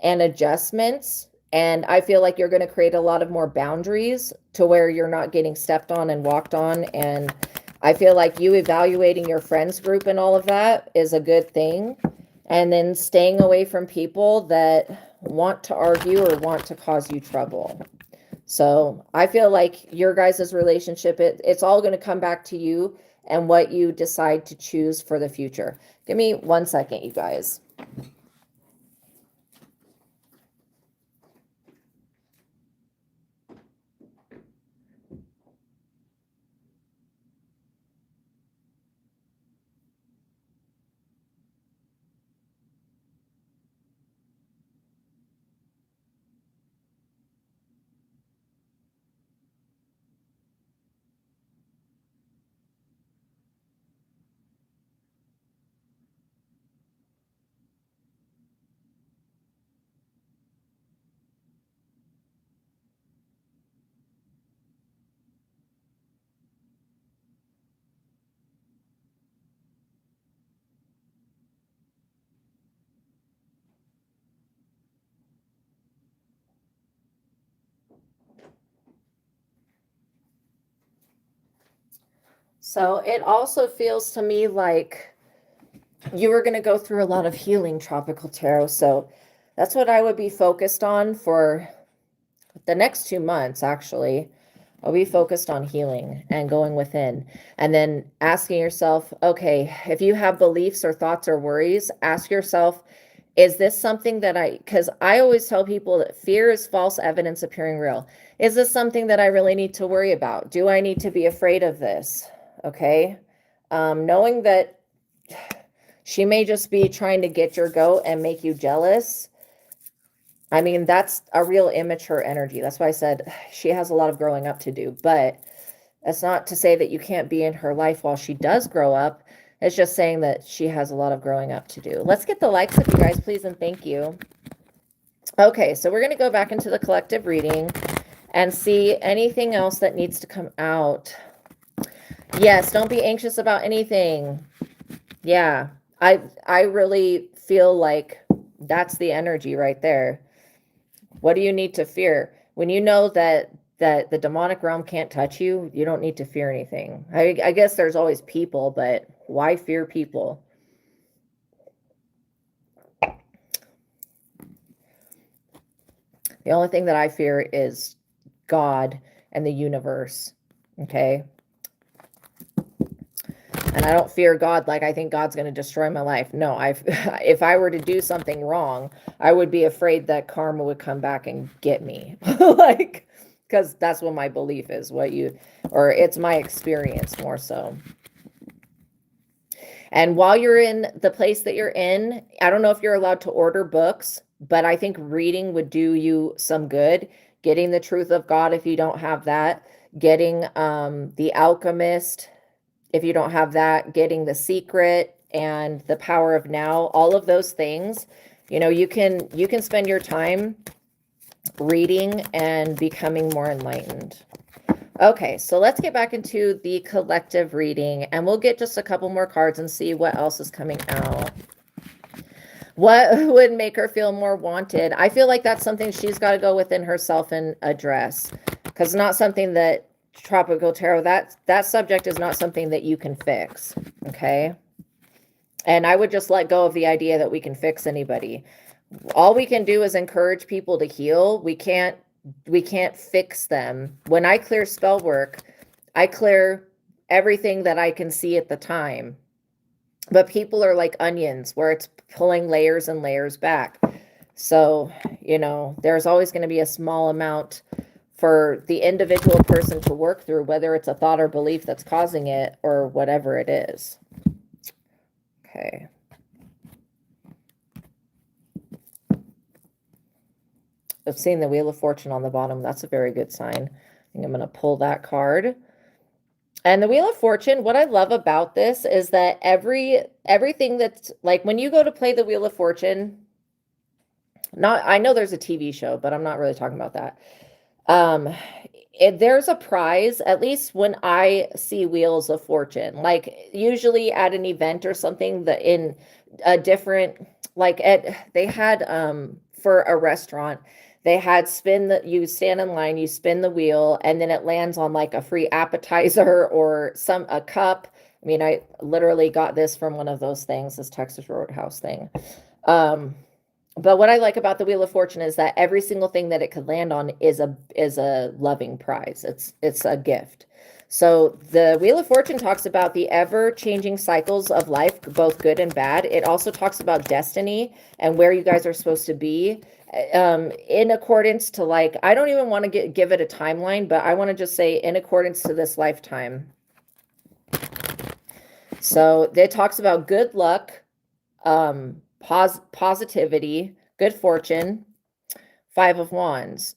and adjustments. And I feel like you're going to create a lot of more boundaries to where you're not getting stepped on and walked on. And I feel like you evaluating your friends group and all of that is a good thing. And then staying away from people that want to argue or want to cause you trouble. So I feel like your guys' relationship, it's all going to come back to you and what you decide to choose for the future. Give me 1 second, you guys. So it also feels to me like you were going to go through a lot of healing, Tropical Tarot. So that's what I would be focused on for the next 2 months, actually. I'll be focused on healing and going within, and then asking yourself, okay, if you have beliefs or thoughts or worries, ask yourself, is this something that because I always tell people that fear is false evidence appearing real. Is this something that I really need to worry about? Do I need to be afraid of this? Okay. Knowing that she may just be trying to get your goat and make you jealous. I mean, that's a real immature energy. That's why I said she has a lot of growing up to do, but that's not to say that you can't be in her life while she does grow up. It's just saying that she has a lot of growing up to do. Let's get the likes up, you guys, please, and thank you. Okay, so we're going to go back into the collective reading and see anything else that needs to come out. Yes, don't be anxious about anything. Yeah, I really feel like that's the energy right there. What do you need to fear? When you know that the demonic realm can't touch you, you don't need to fear anything. I guess there's always people, but why fear people? The only thing that I fear is God and the universe. Okay. And I don't fear God like I think God's going to destroy my life. No, if I were to do something wrong, I would be afraid that karma would come back and get me. Like, because that's what my belief is, or it's my experience more so. And while you're in the place that you're in, I don't know if you're allowed to order books, but I think reading would do you some good. Getting the Truth of God, if you don't have that, getting The Alchemist, if you don't have that, getting The Secret and The Power of Now, all of those things, you can spend your time reading and becoming more enlightened. Okay, so let's get back into the collective reading, and we'll get just a couple more cards and see what else is coming out. What would make her feel more wanted? I feel like that's something she's got to go within herself and address, because not something that Tropical Tarot, that subject is not something that you can fix. Okay. And I would just let go of the idea that we can fix anybody. All we can do is encourage people to heal. We can't fix them. When I clear spell work, I clear everything that I can see at the time. But people are like onions, where it's pulling layers and layers back. So, there's always going to be a small amount for the individual person to work through, whether it's a thought or belief that's causing it or whatever it is. Okay. of seeing the Wheel of Fortune on the bottom. That's a very good sign. I think I'm going to pull that card. And the Wheel of Fortune, what I love about this is that everything that's like when you go to play the Wheel of Fortune, I know there's a TV show, but I'm not really talking about that. There's a prize, at least when I see Wheels of Fortune, like usually at an event or something that in a different, like they had, for a restaurant, they had you stand in line, you spin the wheel, and then it lands on like a free appetizer or a cup. I mean, I literally got this from one of those things, this Texas Roadhouse thing. But what I like about the Wheel of Fortune is that every single thing that it could land on is a loving prize. It's a gift. So the Wheel of Fortune talks about the ever-changing cycles of life, both good and bad. It also talks about destiny and where you guys are supposed to be, in accordance to, like, I don't even want to give it a timeline, but I want to just say in accordance to this lifetime. So it talks about good luck, positivity, good fortune, 5 of Wands.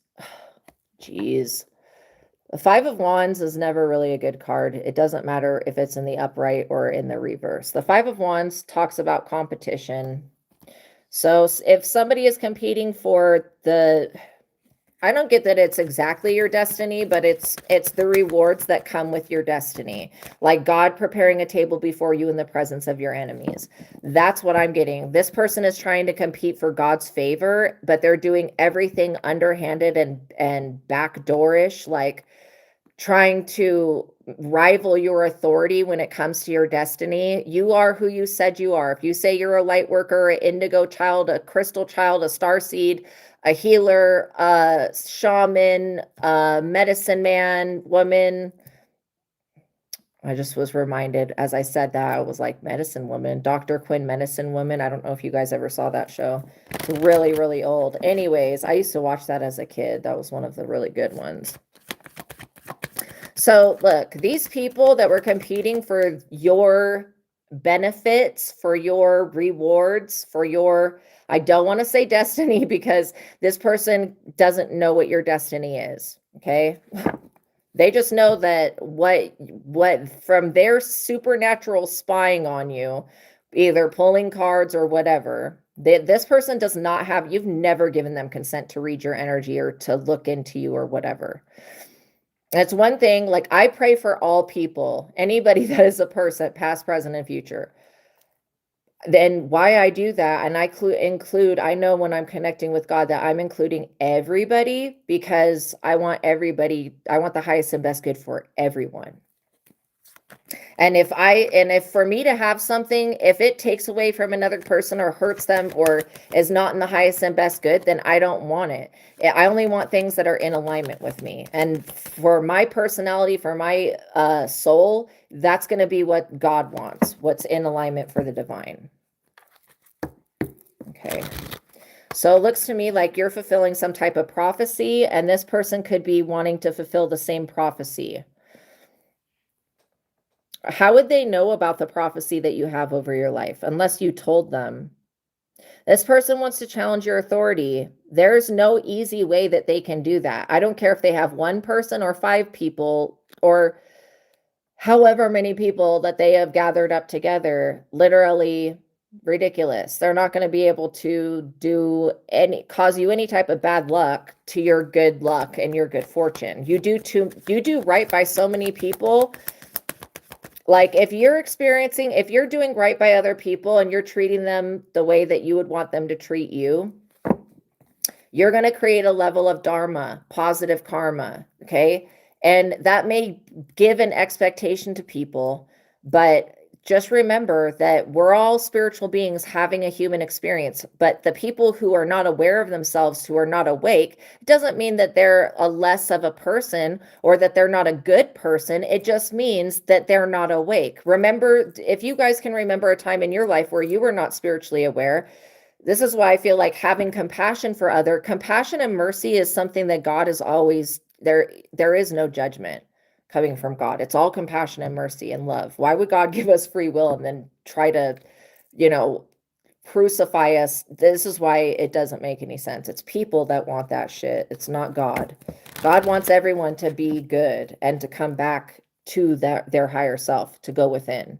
Jeez. The 5 of Wands is never really a good card. It doesn't matter if it's in the upright or in the reverse. The 5 of Wands talks about competition. So if somebody is competing for I don't get that it's exactly your destiny, but it's the rewards that come with your destiny. Like God preparing a table before you in the presence of your enemies. That's what I'm getting. This person is trying to compete for God's favor, but they're doing everything underhanded and backdoorish, like trying to rival your authority when it comes to your destiny. You are who you said you are. If you say you're a light worker, an indigo child, a crystal child, a star seed, a healer, a shaman, a medicine man, woman. I just was reminded as I said that, I was like, medicine woman, Dr. Quinn, medicine woman. I don't know if you guys ever saw that show. It's really, really old. Anyways, I used to watch that as a kid. That was one of the really good ones. So look, these people that were competing for your benefits, for your rewards, for your, I don't want to say destiny because this person doesn't know what your destiny is. Okay. They just know that what from their supernatural spying on you, either pulling cards or whatever, this person does not have, you've never given them consent to read your energy or to look into you or whatever. That's one thing, like I pray for all people, anybody that is a person, past, present, and future. Then why I do that, and I include, I know when I'm connecting with God that I'm including everybody because I want the highest and best good for everyone. And if for me to have something, if it takes away from another person or hurts them or is not in the highest and best good, then I don't want it. I only want things that are in alignment with me. And for my personality, for my soul, that's going to be what God wants, what's in alignment for the divine. Okay. So it looks to me like you're fulfilling some type of prophecy, and this person could be wanting to fulfill the same prophecy. How would they know about the prophecy that you have over your life unless you told them? This person wants to challenge your authority. There's no easy way that they can do that. I don't care if they have 1 person or 5 people or however many people that they have gathered up together. Literally ridiculous. They're not going to be able to cause you any type of bad luck to your good luck and your good fortune. You do right by so many people. Like if you're doing right by other people and you're treating them the way that you would want them to treat you, you're going to create a level of dharma, positive karma. Okay. And that may give an expectation to people, but just remember that we're all spiritual beings having a human experience, but the people who are not aware of themselves, who are not awake, doesn't mean that they're a less of a person or that they're not a good person. It just means that they're not awake. Remember, if you guys can remember a time in your life where you were not spiritually aware, this is why I feel like having compassion for compassion and mercy is something that God is always there. There is no judgment coming from God. It's all compassion and mercy and love. Why would God give us free will and then try to, crucify us. This is why it doesn't make any sense. It's people that want that shit. It's not God. God wants everyone to be good and to come back to their higher self, to go within.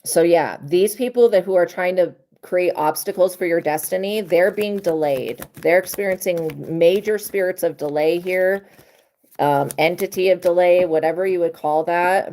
So yeah, these people who are trying to create obstacles for your destiny, they're being delayed. They're experiencing major spirits of delay here, entity of delay, whatever you would call that.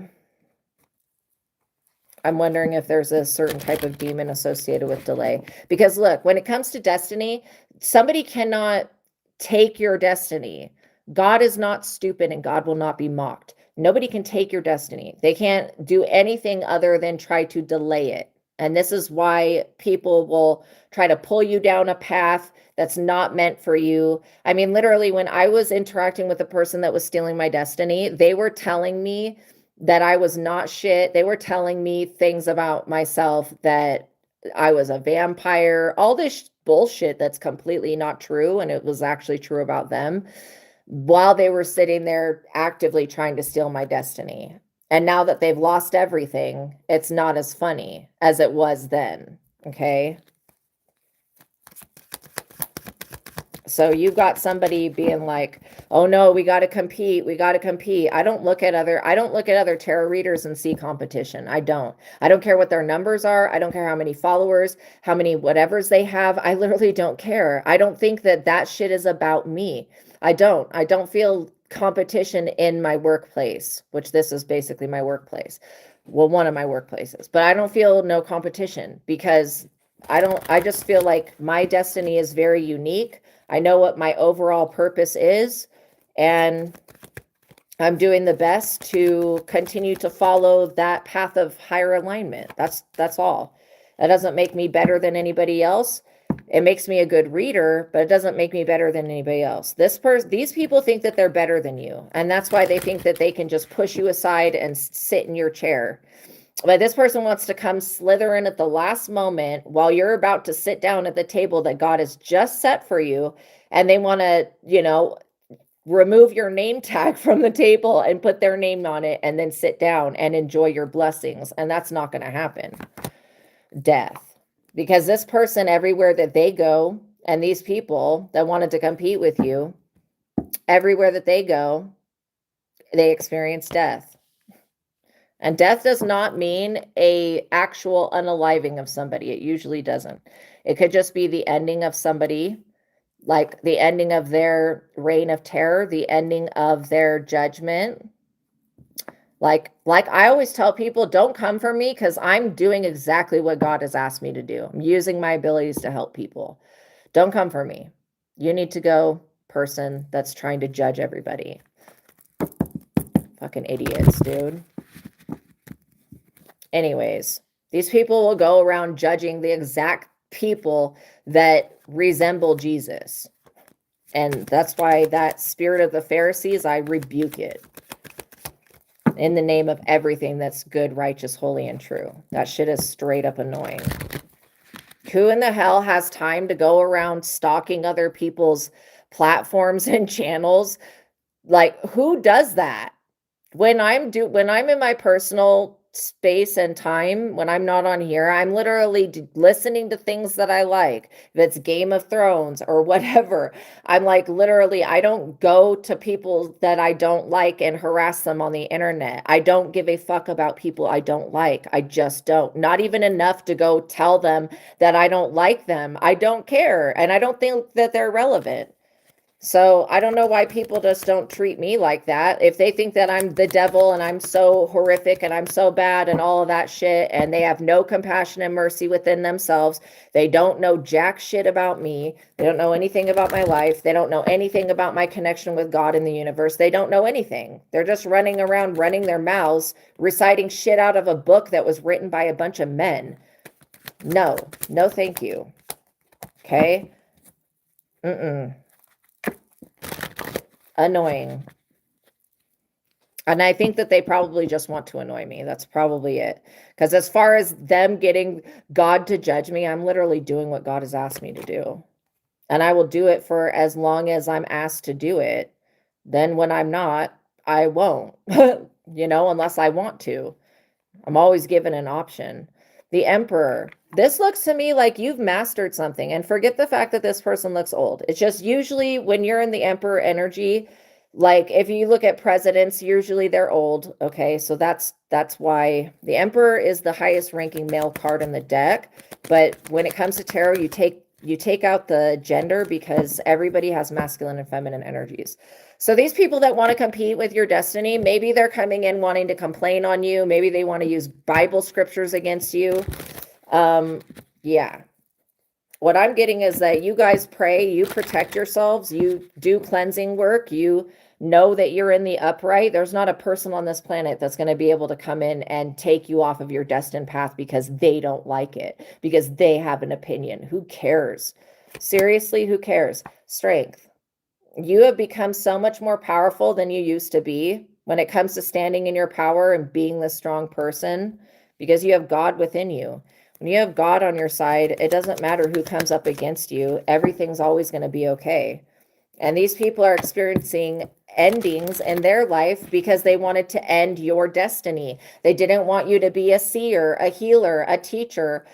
I'm wondering if there's a certain type of demon associated with delay. Because look, when it comes to destiny, somebody cannot take your destiny. God is not stupid and God will not be mocked. Nobody can take your destiny. They can't do anything other than try to delay it. And this is why people will try to pull you down a path that's not meant for you. I mean, literally, when I was interacting with a person that was stealing my destiny, they were telling me that I was not shit. They were telling me things about myself, that I was a vampire, all this bullshit that's completely not true. And it was actually true about them, while they were sitting there actively trying to steal my destiny. And now that they've lost everything, it's not as funny as it was then. Okay. So you've got somebody being like, oh no, we got to compete. We got to compete. I don't look at other tarot readers and see competition. I don't care what their numbers are. I don't care how many followers, how many whatevers they have. I literally don't care. I don't think that shit is about me. I don't feel competition in my workplace, which this is basically my workplace. Well, one of my workplaces, but I don't feel no competition because I just feel like my destiny is very unique. I know what my overall purpose is, and I'm doing the best to continue to follow that path of higher alignment. That's all. That doesn't make me better than anybody else. It makes me a good reader, but it doesn't make me better than anybody else. These people think that they're better than you, and that's why they think that they can just push you aside and sit in your chair. But this person wants to come slither in at the last moment while you're about to sit down at the table that God has just set for you. And they want to, remove your name tag from the table and put their name on it and then sit down and enjoy your blessings. And that's not going to happen. Death. Because this person, everywhere that they go, and these people that wanted to compete with you, everywhere that they go, they experience death. And death does not mean a actual unaliving of somebody. It usually doesn't. It could just be the ending of somebody, like the ending of their reign of terror, the ending of their judgment. Like I always tell people, don't come for me because I'm doing exactly what God has asked me to do. I'm using my abilities to help people. Don't come for me. You need to go, person that's trying to judge everybody. Fucking idiots, dude. Anyways, these people will go around judging the exact people that resemble Jesus. And that's why that spirit of the Pharisees, I rebuke it in the name of everything that's good, righteous, holy, and true. That shit is straight up annoying. Who in the hell has time to go around stalking other people's platforms and channels? Like, who does that? When I'm in my personal space and time, when I'm not on here, I'm literally listening to things that I like. If it's Game of Thrones or whatever, I'm like, literally, I don't go to people that I don't like and harass them on the internet. I don't give a fuck about people I don't like. I just don't. Not even enough to go tell them that I don't like them. I don't care. And I don't think that they're relevant. So I don't know why people just don't treat me like that. If they think that I'm the devil and I'm so horrific and I'm so bad and all of that shit, and they have no compassion and mercy within themselves, they don't know jack shit about me. They don't know anything about my life. They don't know anything about my connection with God in the universe. They don't know anything. They're just running around, running their mouths, reciting shit out of a book that was written by a bunch of men. No, thank you. Okay? Annoying. And I think that they probably just want to annoy me. That's probably it. Because as far as them getting God to judge me, I'm literally doing what God has asked me to do. And I will do it for as long as I'm asked to do it. Then when I'm not, I won't, unless I want to. I'm always given an option. The Emperor. This looks to me like you've mastered something, and forget the fact that this person looks old. It's just usually when you're in the Emperor energy, like if you look at presidents, usually they're old. Okay, so that's why the Emperor is the highest ranking male card in the deck. But when it comes to tarot, you take out the gender because everybody has masculine and feminine energies. So these people that want to compete with your destiny, maybe they're coming in wanting to complain on you. Maybe they want to use Bible scriptures against you. Yeah. What I'm getting is that you guys pray, you protect yourselves, you do cleansing work, you know that you're in the upright. There's not a person on this planet that's going to be able to come in and take you off of your destined path because they don't like it, because they have an opinion. Who cares? Seriously, who cares? Strength. You have become so much more powerful than you used to be when it comes to standing in your power and being the strong person, because you have God within you. When you have God on your side, it doesn't matter who comes up against you. Everything's always going to be okay. And these people are experiencing endings in their life because they wanted to end your destiny. They didn't want you to be a seer, a healer, a teacher,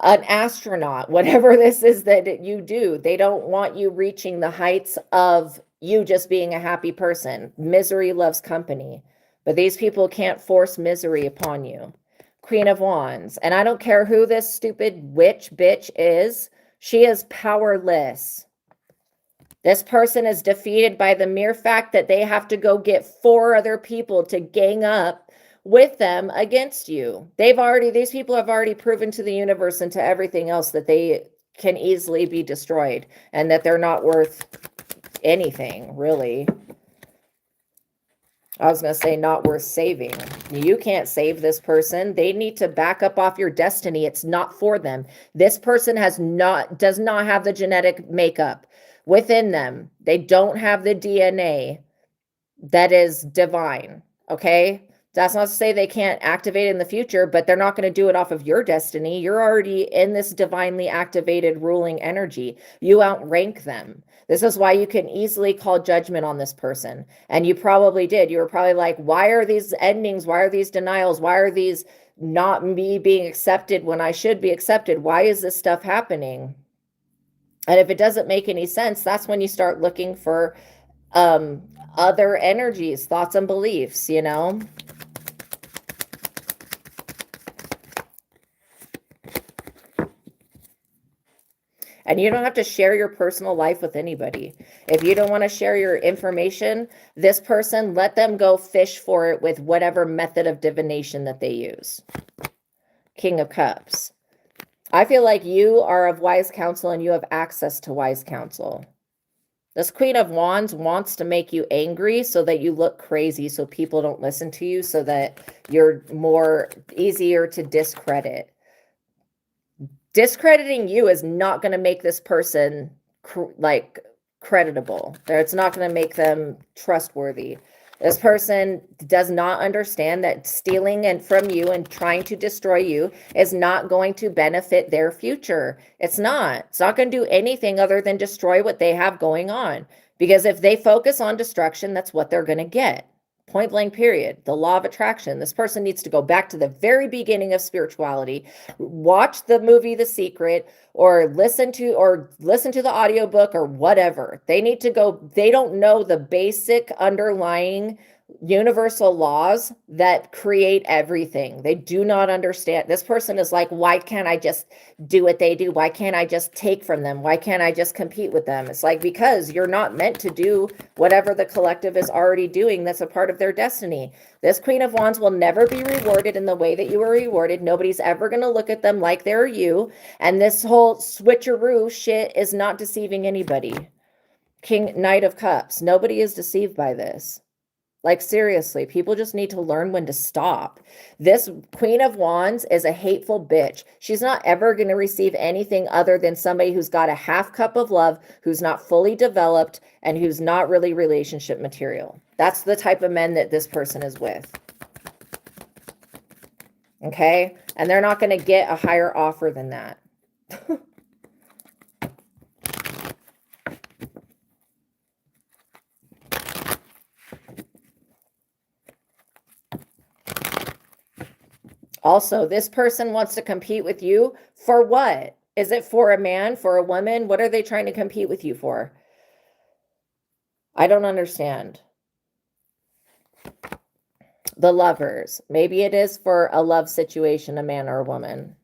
an astronaut, whatever this is that you do. They don't want you reaching the heights of you just being a happy person. Misery loves company. But these people can't force misery upon you. Queen of Wands. And I don't care who this stupid witch bitch is. She is powerless. This person is defeated by the mere fact that they have to go get 4 other people to gang up with them against you. These people have already proven to the universe and to everything else that they can easily be destroyed and that they're not worth anything, really. I was going to say not worth saving. You can't save this person. They need to back up off your destiny. It's not for them. This person does not have the genetic makeup within them. They don't have the DNA that is divine. Okay. That's not to say they can't activate in the future, but they're not going to do it off of your destiny. You're already in this divinely activated ruling energy. You outrank them. This is why you can easily call judgment on this person. And you probably did. You were probably like, why are these endings? Why are these denials? Why are these not me being accepted when I should be accepted? Why is this stuff happening? And if it doesn't make any sense, that's when you start looking for other energies, thoughts and beliefs, you know? And you don't have to share your personal life with anybody. If you don't want to share your information, this person, let them go fish for it with whatever method of divination that they use. King of Cups. I feel like you are of wise counsel and you have access to wise counsel. This Queen of Wands wants to make you angry so that you look crazy, so people don't listen to you, so that you're easier to discredit. Discrediting you is not going to make this person creditable. It's not going to make them trustworthy. This person does not understand that stealing from you and trying to destroy you is not going to benefit their future. It's not going to do anything other than destroy what they have going on. Because if they focus on destruction, that's what they're going to get. Point blank, period. The law of attraction. This person needs to go back to the very beginning of spirituality, watch the movie The Secret, or listen to the audiobook or whatever. They need to go. They don't know the basic underlying universal laws that create everything. They do not understand. This person is like, why can't I just do what they do? Why can't I just take from them? Why can't I just compete with them? It's like, because you're not meant to do whatever the collective is already doing that's a part of their destiny. This Queen of Wands will never be rewarded in the way that you were rewarded. Nobody's ever going to look at them like they're you. And this whole switcheroo shit is not deceiving anybody. Knight of Cups. Nobody is deceived by this. Like, seriously, people just need to learn when to stop. This Queen of Wands is a hateful bitch. She's not ever going to receive anything other than somebody who's got a half cup of love, who's not fully developed, and who's not really relationship material. That's the type of men that this person is with. Okay? And they're not going to get a higher offer than that. Also, this person wants to compete with you for what? Is it for a man, for a woman? What are they trying to compete with you for? I don't understand. The Lovers. Maybe it is for a love situation, a man or a woman.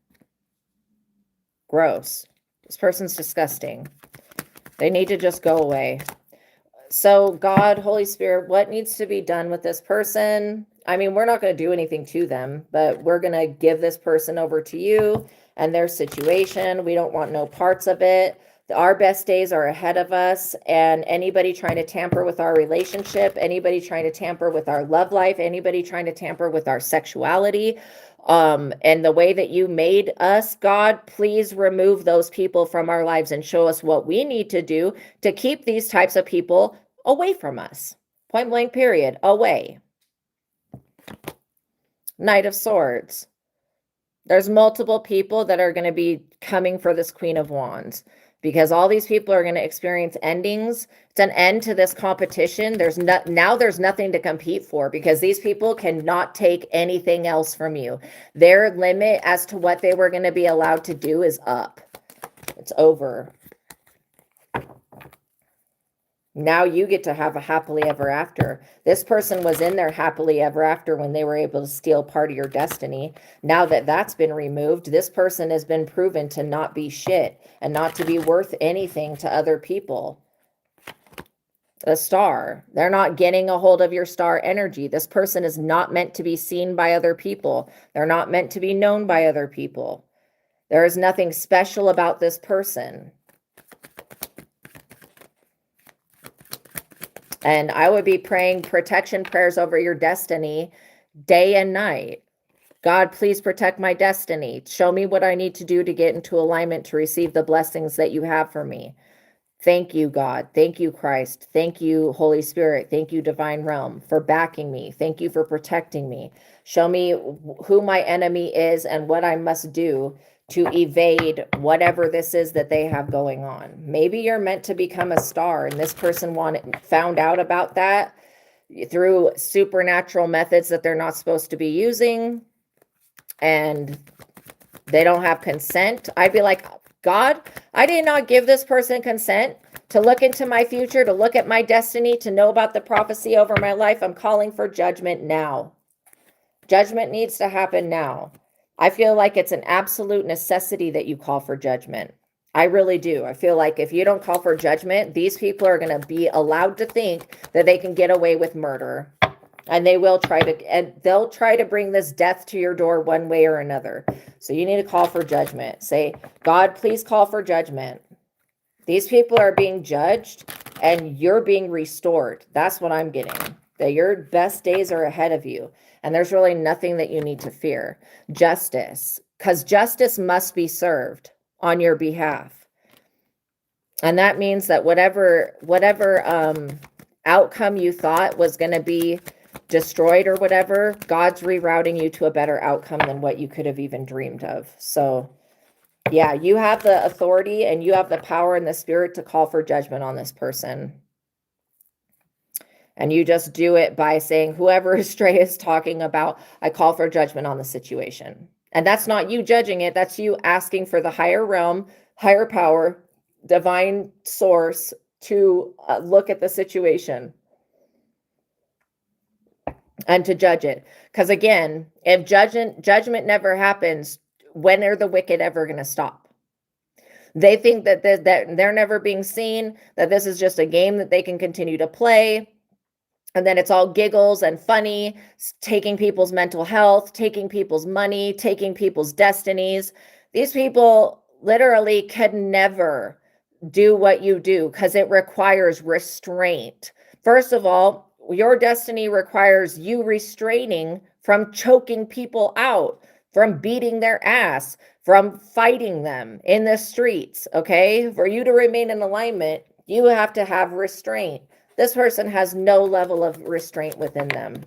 Gross. This person's disgusting. They need to just go away. So God, Holy Spirit, what needs to be done with this person? I mean, we're not going to do anything to them, but we're going to give this person over to you and their situation. We don't want no parts of it. Our best days are ahead of us, and anybody trying to tamper with our relationship, anybody trying to tamper with our love life, anybody trying to tamper with our sexuality, and the way that you made us, God, please remove those people from our lives and show us what we need to do to keep these types of people away from us. Point blank, period. Away. Knight of Swords. There's multiple people that are going to be coming for this Queen of Wands, because all these people are going to experience endings. It's an end to this competition. Now there's nothing to compete for, because these people cannot take anything else from you. Their limit as to what they were going to be allowed to do is up. It's over. Now you get to have a happily ever after. This person was in their happily ever after when they were able to steal part of your destiny. Now that that's been removed, this person has been proven to not be shit and not to be worth anything to other people. The Star. They're not getting a hold of your star energy. This person is not meant to be seen by other people. They're not meant to be known by other people. There is nothing special about this person. And I would be praying protection prayers over your destiny day and night. God, please protect my destiny. Show me what I need to do to get into alignment to receive the blessings that you have for me. Thank you, God. Thank you, Christ. Thank you, Holy Spirit. Thank you, Divine Realm, for backing me. Thank you for protecting me. Show me who my enemy is and what I must do to evade whatever this is that they have going on. Maybe you're meant to become a star, and this person found out about that through supernatural methods that they're not supposed to be using, and they don't have consent. I'd be like, God, I did not give this person consent to look into my future, to look at my destiny, to know about the prophecy over my life. I'm calling for judgment now. Judgment needs to happen now. I feel like it's an absolute necessity that you call for judgment. I really do. I feel like if you don't call for judgment, these people are going to be allowed to think that they can get away with murder. And they'll try to bring this death to your door one way or another. So you need to call for judgment. Say, God, please call for judgment. These people are being judged and you're being restored. That's what I'm getting. That your best days are ahead of you. And there's really nothing that you need to fear. Justice, because justice must be served on your behalf. And that means that whatever outcome you thought was going to be destroyed or whatever, God's rerouting you to a better outcome than what you could have even dreamed of. So yeah, you have the authority and you have the power and the spirit to call for judgment on this person. And you just do it by saying, whoever Astraea is talking about, I call for judgment on the situation. And that's not you judging it. That's you asking for the higher realm, higher power, divine source to look at the situation and to judge it. Because again, if judgment never happens, when are the wicked ever going to stop? They think that they're never being seen, that this is just a game that they can continue to play. And then it's all giggles and funny, taking people's mental health, taking people's money, taking people's destinies. These people literally can never do what you do because it requires restraint. First of all, your destiny requires you restraining from choking people out, from beating their ass, from fighting them in the streets, okay? For you to remain in alignment, you have to have restraint. This person has no level of restraint within them.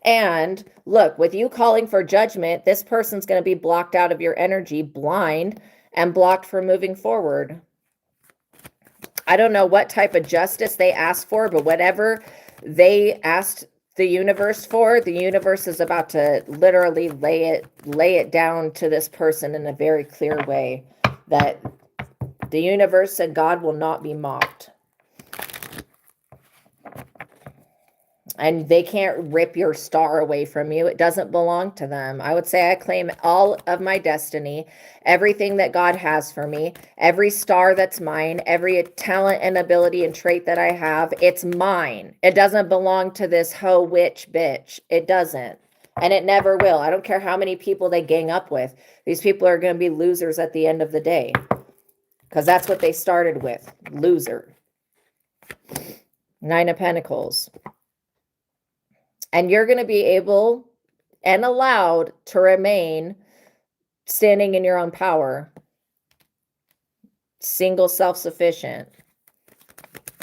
And look, with you calling for judgment, this person's going to be blocked out of your energy, blind, and blocked from moving forward. I don't know what type of justice they asked for, but whatever they asked the universe for. The universe is about to literally lay it down to this person in a very clear way that the universe and God will not be mocked. And they can't rip your star away from you. It doesn't belong to them. I would say I claim all of my destiny, everything that God has for me, every star that's mine, every talent and ability and trait that I have, it's mine. It doesn't belong to this hoe witch bitch. It doesn't. And it never will. I don't care how many people they gang up with. These people are going to be losers at the end of the day. Because that's what they started with. Loser. 9 of Pentacles. And you're going to be able and allowed to remain standing in your own power. Single, self-sufficient.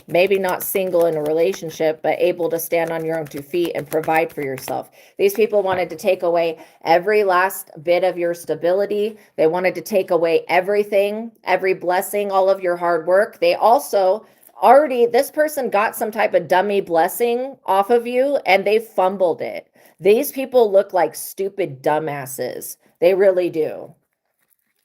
Maybe not single in a relationship, but able to stand on your own 2 feet and provide for yourself. These people wanted to take away every last bit of your stability. They wanted to take away everything, every blessing, all of your hard work. They also this person got some type of dummy blessing off of you and they fumbled it. These people look like stupid dumbasses. They really do.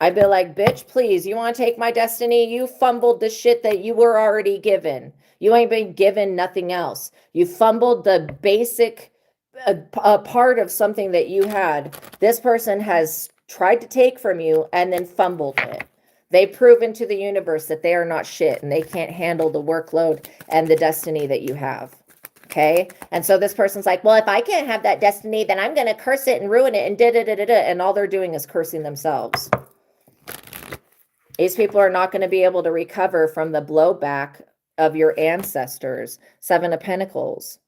I'd be like, bitch, please, you want to take my destiny? You fumbled the shit that you were already given. You ain't been given nothing else. You fumbled the basic part of something that you had. This person has tried to take from you and then fumbled it. They've proven to the universe that they are not shit and they can't handle the workload and the destiny that you have. Okay? And so this person's like, well, if I can't have that destiny, then I'm going to curse it and ruin it and da-da-da-da-da. And all they're doing is cursing themselves. These people are not going to be able to recover from the blowback of your ancestors. 7 of Pentacles.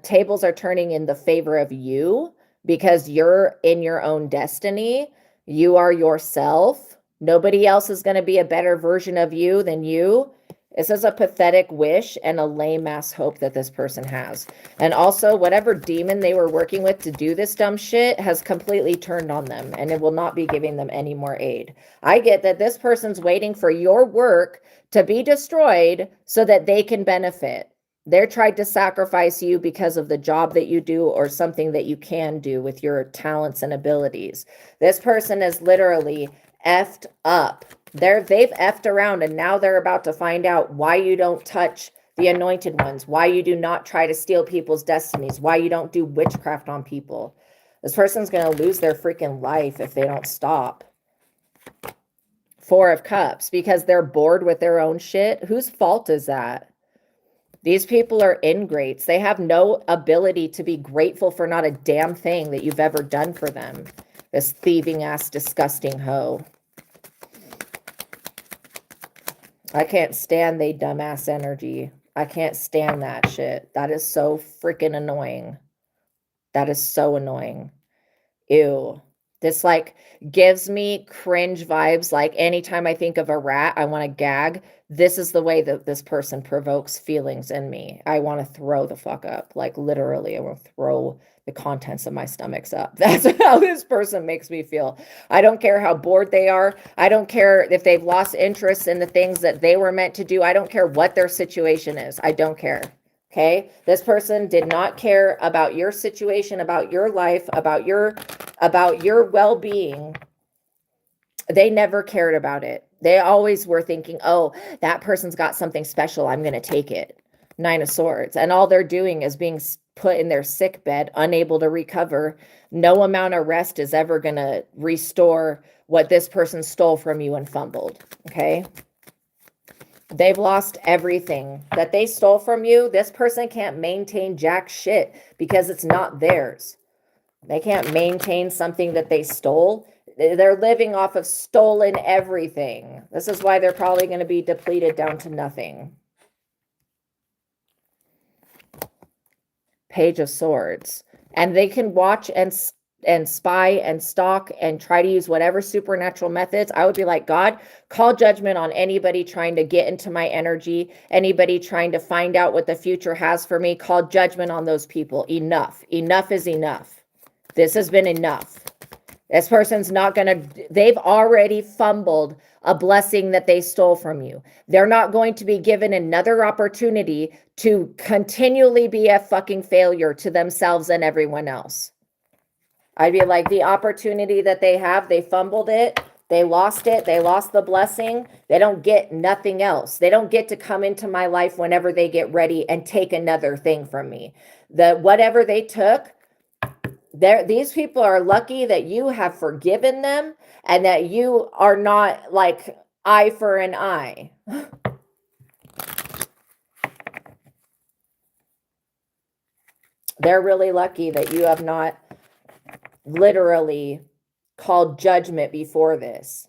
Tables are turning in the favor of you because you're in your own destiny. You are yourself. Nobody else is going to be a better version of you than you. This is a pathetic wish and a lame ass hope that this person has. And also, whatever demon they were working with to do this dumb shit has completely turned on them and it will not be giving them any more aid. I get that this person's waiting for your work to be destroyed so that they can benefit. They're trying to sacrifice you because of the job that you do or something that you can do with your talents and abilities. This person is literally effed up. They've effed around and now they're about to find out why you don't touch the anointed ones, why you do not try to steal people's destinies, why you don't do witchcraft on people. This person's going to lose their freaking life if they don't stop. 4 of Cups, because they're bored with their own shit. Whose fault is that? These people are ingrates. They have no ability to be grateful for not a damn thing that you've ever done for them. This thieving ass, disgusting hoe. I can't stand they dumbass energy. I can't stand that shit. That is so freaking annoying. That is so annoying. Ew. This like gives me cringe vibes. Like anytime I think of a rat, I want to gag. This is the way that this person provokes feelings in me. I want to throw the fuck up. Like literally, I want to throw the contents of my stomachs up. That's how this person makes me feel. I don't care how bored they are. I don't care if they've lost interest in the things that they were meant to do. I don't care what their situation is. I don't care. Okay? This person did not care about your situation, about your life, about your well-being. They never cared about it. They always were thinking, oh, that person's got something special. I'm going to take it. 9 of Swords. And all they're doing is being put in their sick bed, unable to recover. No amount of rest is ever going to restore what this person stole from you and fumbled. Okay? They've lost everything that they stole from you. This person can't maintain jack shit because it's not theirs. They can't maintain something that they stole. They're living off of stolen everything. This is why they're probably going to be depleted down to nothing. Page of Swords. And they can watch and spy and stalk and try to use whatever supernatural methods. I would be like, God, call judgment on anybody trying to get into my energy, anybody trying to find out what the future has for me. Call judgment on those people. Enough. Enough is enough. This has been enough. This person's not going to, they've already fumbled a blessing that they stole from you. They're not going to be given another opportunity to continually be a fucking failure to themselves and everyone else. I'd be like, the opportunity that they have, they fumbled it. They lost the blessing. They don't get nothing else. They don't get to come into my life whenever they get ready and take another thing from me. Whatever they took, these people are lucky that you have forgiven them and that you are not like eye for an eye. They're really lucky that you have not literally called judgment before this.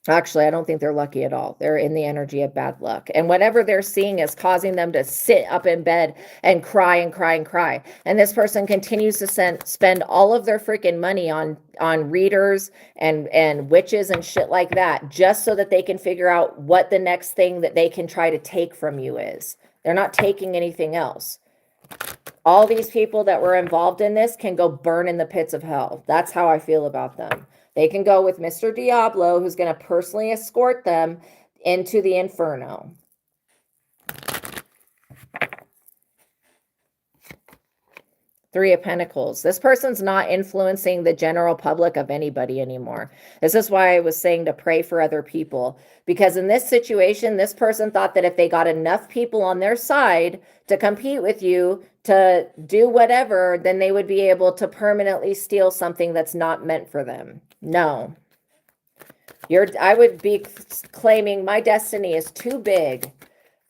Actually, I don't think they're lucky at all. They're in the energy of bad luck. And whatever they're seeing is causing them to sit up in bed and cry and cry and cry. And this person continues to spend all of their freaking money on readers and witches and shit like that, just so that they can figure out what the next thing that they can try to take from you is. They're not taking anything else. All these people that were involved in this can go burn in the pits of hell. That's how I feel about them. They can go with Mr. Diablo, who's going to personally escort them into the inferno. Three of Pentacles. This person's not influencing the general public of anybody anymore. This is why I was saying to pray for other people. Because in this situation, this person thought that if they got enough people on their side to compete with you, to do whatever, then they would be able to permanently steal something that's not meant for them. No. I would be claiming my destiny is too big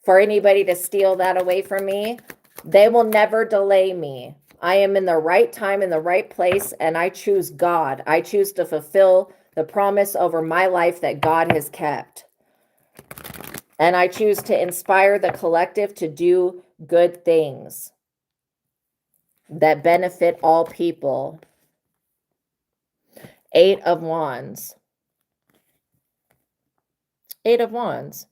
for anybody to steal that away from me. They will never delay me. I am in the right time, in the right place, and I choose God. I choose to fulfill the promise over my life that God has kept. And I choose to inspire the collective to do good things that benefit all people. 8 of Wands. 8 of Wands.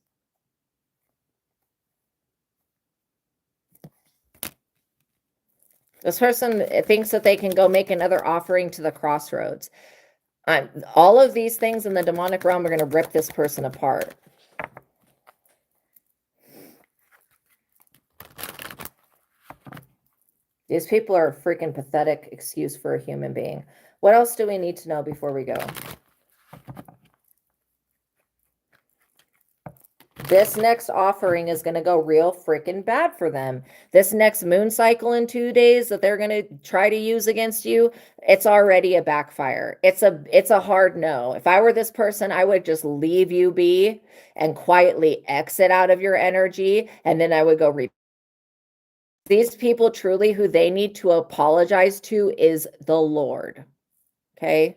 This person thinks that they can go make another offering to the crossroads. All of these things in the demonic realm are going to rip this person apart. These people are a freaking pathetic excuse for a human being. What else do we need to know before we go? This next offering is going to go real freaking bad for them. This next moon cycle in 2 days that they're going to try to use against you, it's already a backfire. It's a hard no. If I were this person, I would just leave you be and quietly exit out of your energy, and then I would go these people truly who they need to apologize to is the Lord. Okay?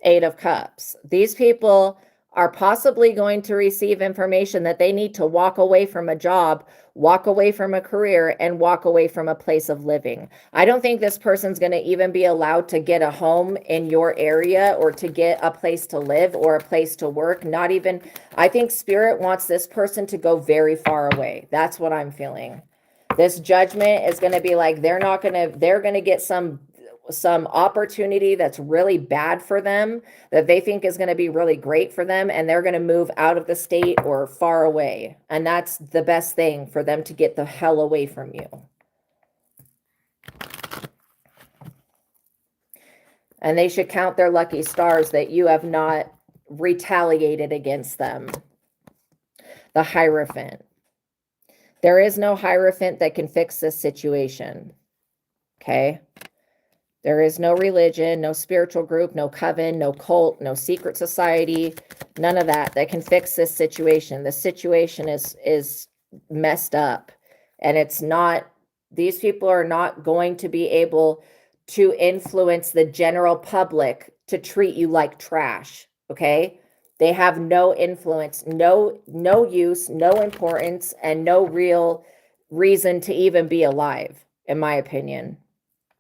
8 of Cups. These people are possibly going to receive information that they need to walk away from a job, walk away from a career, and walk away from a place of living. I don't think this person's going to even be allowed to get a home in your area or to get a place to live or a place to work. Not even, I think Spirit wants this person to go very far away. That's what I'm feeling. This judgment is going to be like, they're going to get some opportunity that's really bad for them that they think is going to be really great for them, and they're going to move out of the state or far away, and that's the best thing for them to get the hell away from you. And they should count their lucky stars that you have not retaliated against them. The Hierophant. There is no Hierophant that can fix this situation. Okay? There is no religion, no spiritual group, no coven, no cult, no secret society, none of that can fix this situation. The situation is messed up, and it's not, these people are not going to be able to influence the general public to treat you like trash, okay? They have no influence, no use, no importance, and no real reason to even be alive, in my opinion.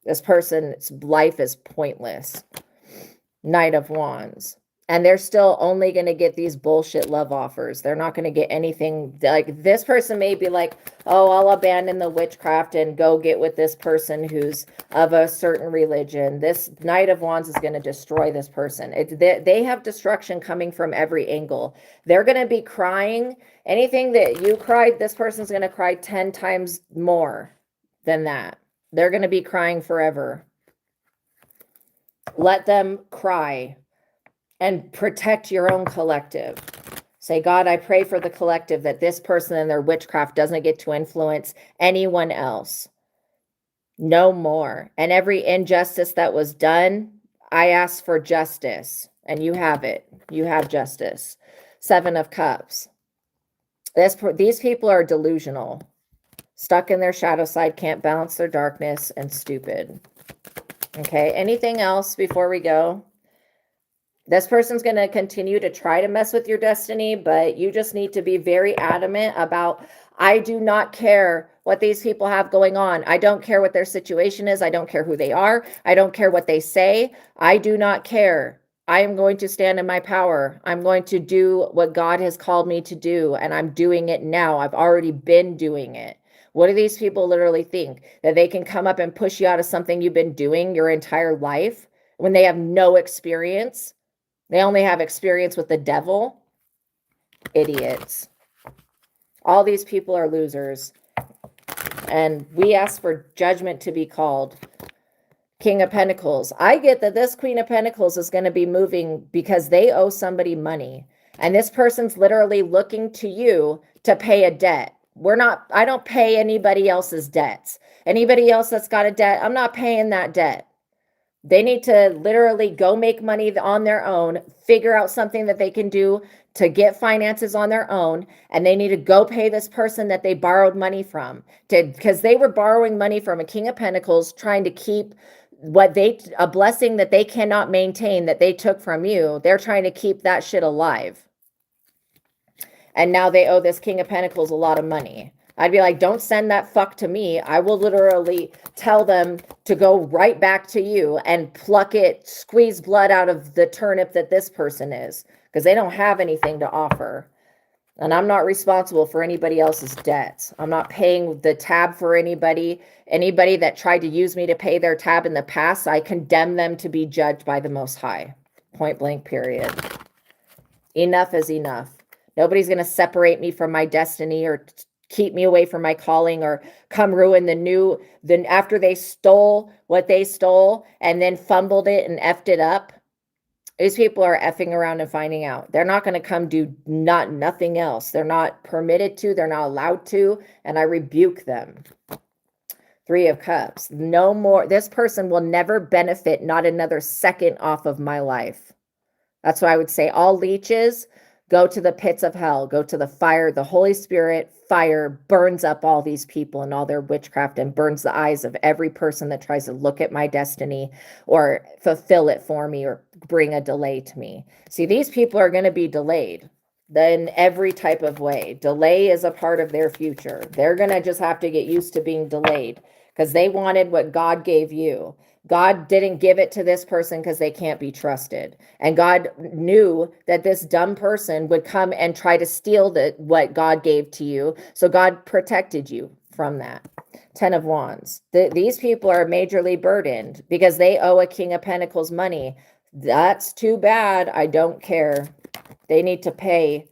This person's life is pointless. Knight of Wands. And they're still only going to get these bullshit love offers. They're not going to get anything. Like, this person may be like, oh, I'll abandon the witchcraft and go get with this person who's of a certain religion. This Knight of Wands is going to destroy this person. They have destruction coming from every angle. They're going to be crying. Anything that you cried, this person's going to cry 10 times more than that. They're going to be crying forever. Let them cry. And protect your own collective. Say, God, I pray for the collective that this person and their witchcraft doesn't get to influence anyone else. No more. And every injustice that was done, I ask for justice. And you have it. You have justice. 7 of Cups. These people are delusional. Stuck in their shadow side, can't balance their darkness, and stupid. Okay, anything else before we go? This person's going to continue to try to mess with your destiny, but you just need to be very adamant about, I do not care what these people have going on. I don't care what their situation is. I don't care who they are. I don't care what they say. I do not care. I am going to stand in my power. I'm going to do what God has called me to do, and I'm doing it now. I've already been doing it. What do these people literally think? That they can come up and push you out of something you've been doing your entire life when they have no experience? They only have experience with the devil. Idiots. All these people are losers. And we ask for judgment to be called. King of Pentacles. I get that this Queen of Pentacles is going to be moving because they owe somebody money. And this person's literally looking to you to pay a debt. I don't pay anybody else's debts. Anybody else that's got a debt, I'm not paying that debt. They need to literally go make money on their own, figure out something that they can do to get finances on their own, and they need to go pay this person that they borrowed money from, because they were borrowing money from a King of Pentacles, trying to keep a blessing that they cannot maintain, that they took from you. They're trying to keep that shit alive. And now they owe this King of Pentacles a lot of money. I'd be like, don't send that fuck to me. I will literally tell them to go right back to you and pluck it, squeeze blood out of the turnip that this person is, because they don't have anything to offer. And I'm not responsible for anybody else's debts. I'm not paying the tab for anybody. Anybody that tried to use me to pay their tab in the past, I condemn them to be judged by the Most High. Point blank, period. Enough is enough. Nobody's going to separate me from my destiny or keep me away from my calling or come ruin then after they stole what they stole and then fumbled it and effed it up. These people are effing around and finding out. They're not going to come do nothing else. They're not permitted to. They're not allowed to. And I rebuke them. 3 of Cups. No more. This person will never benefit not another second off of my life. That's why I would say all leeches go to the pits of hell, go to the fire. The Holy Spirit fire burns up all these people and all their witchcraft and burns the eyes of every person that tries to look at my destiny or fulfill it for me or bring a delay to me. See, these people are going to be delayed in every type of way. Delay is a part of their future. They're going to just have to get used to being delayed because they wanted what God gave you. God didn't give it to this person because they can't be trusted. And God knew that this dumb person would come and try to steal what God gave to you. So God protected you from that. 10 of Wands. These people are majorly burdened because they owe a King of Pentacles money. That's too bad. I don't care. They need to pay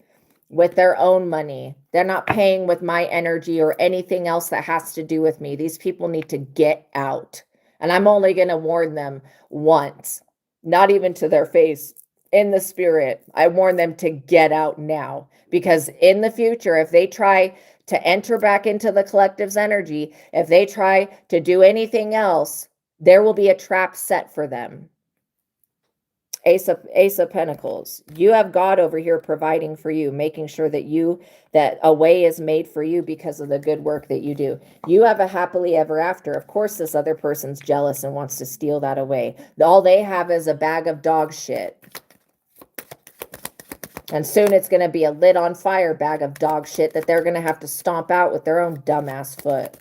with their own money. They're not paying with my energy or anything else that has to do with me. These people need to get out. And I'm only going to warn them once, not even to their face, in the spirit. I warn them to get out now, because in the future, if they try to enter back into the collective's energy, if they try to do anything else, there will be a trap set for them. Ace of Pentacles. You have God over here providing for you, making sure that a way is made for you because of the good work that you do. You have a happily ever after. Of course, this other person's jealous and wants to steal that away. All they have is a bag of dog shit. And soon it's going to be a lit on fire bag of dog shit that they're going to have to stomp out with their own dumbass foot.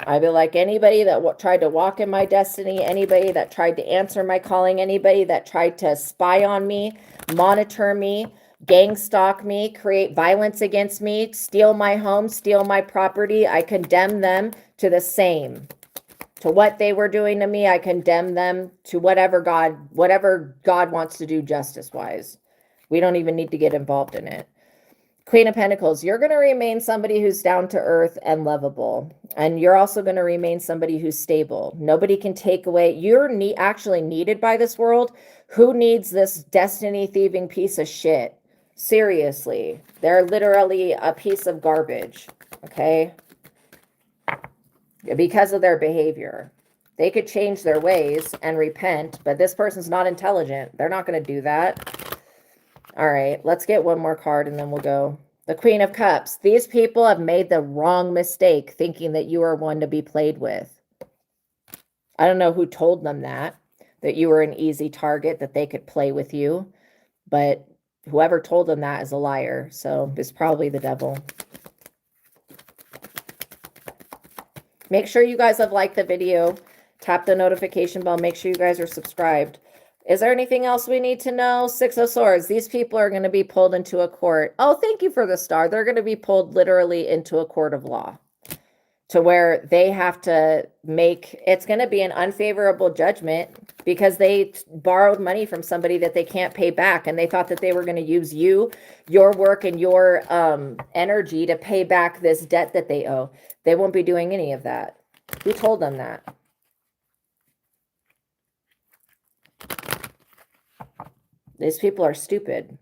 I feel like anybody that tried to walk in my destiny, anybody that tried to answer my calling, anybody that tried to spy on me, monitor me, gang stalk me, create violence against me, steal my home, steal my property, I condemn them to the same. To what they were doing to me, I condemn them to whatever God wants to do justice-wise. We don't even need to get involved in it. Queen of Pentacles, you're going to remain somebody who's down to earth and lovable. And you're also going to remain somebody who's stable. Nobody can take away. You're actually needed by this world. Who needs this destiny thieving piece of shit? Seriously. They're literally a piece of garbage. Okay? Because of their behavior. They could change their ways and repent, but this person's not intelligent. They're not going to do that. All right, let's get one more card and then we'll go. The Queen of Cups. These people have made the wrong mistake thinking that you are one to be played with. I don't know who told them that you were an easy target, that they could play with you. But whoever told them that is a liar. So it's probably the devil. Make sure you guys have liked the video. Tap the notification bell. Make sure you guys are subscribed. Is there anything else we need to know? Six of Swords. These people are going to be pulled into a court. Oh, thank you for the star. They're going to be pulled literally into a court of law to where they have to make, it's going to be an unfavorable judgment because they borrowed money from somebody that they can't pay back. And they thought that they were going to use your work and your energy to pay back this debt that they owe. They won't be doing any of that. Who told them that? These people are stupid.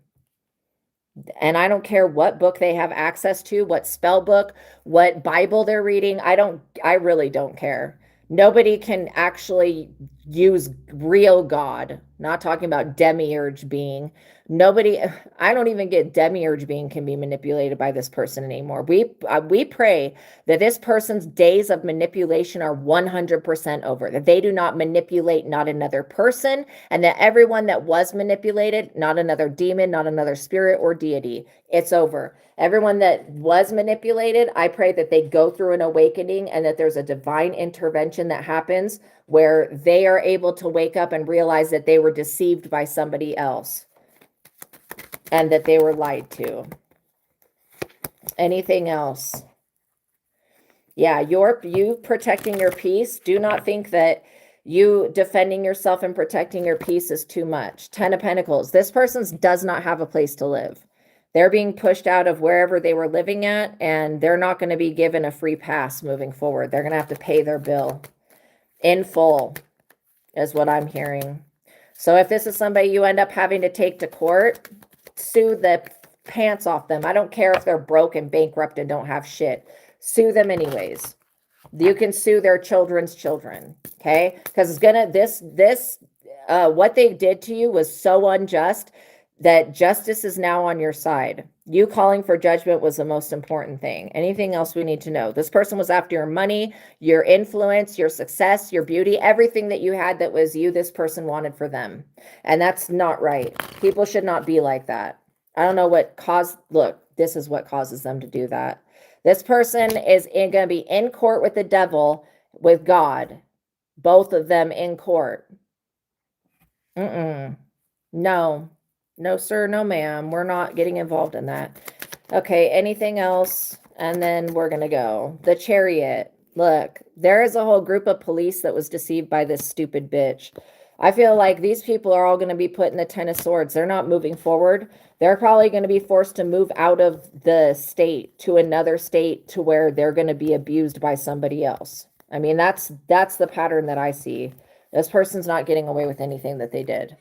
And I don't care what book they have access to, what spell book, what Bible they're reading. I really don't care. Nobody can actually use real God. Not talking about demiurge being. I don't even get demiurge being can be manipulated by this person anymore. We pray that this person's days of manipulation are 100% over, that they do not manipulate not another person, and that everyone that was manipulated, not another demon, not another spirit or deity, it's over. Everyone that was manipulated, I pray that they go through an awakening and that there's a divine intervention that happens where they are able to wake up and realize that they were deceived by somebody else and that they were lied to. Anything else? Yeah, you protecting your peace. Do not think that you defending yourself and protecting your peace is too much. 10 of Pentacles. This person does not have a place to live. They're being pushed out of wherever they were living at, and they're not going to be given a free pass moving forward. They're going to have to pay their bill in full, is what I'm hearing. So if this is somebody you end up having to take to court, sue the pants off them. I don't care if they're broke and bankrupt and don't have shit. Sue them anyways. You can sue their children's children, okay? Because it's gonna what they did to you was so unjust that justice is now on your side. You calling for judgment was the most important thing. Anything else we need to know? This person was after your money, your influence, your success, your beauty, everything that you had that was you, this person wanted for them. And that's not right. People should not be like that. I don't know what caused, look, this is what causes them to do that. This person is going to be in court with the devil, with God. Both of them in court. No. No, sir. No, ma'am. We're not getting involved in that. Okay, anything else? And then we're going to go. The Chariot. Look, there is a whole group of police that was deceived by this stupid bitch. I feel like these people are all going to be put in the 10 of Swords. They're not moving forward. They're probably going to be forced to move out of the state to another state to where they're going to be abused by somebody else. I mean, that's the pattern that I see. This person's not getting away with anything that they did.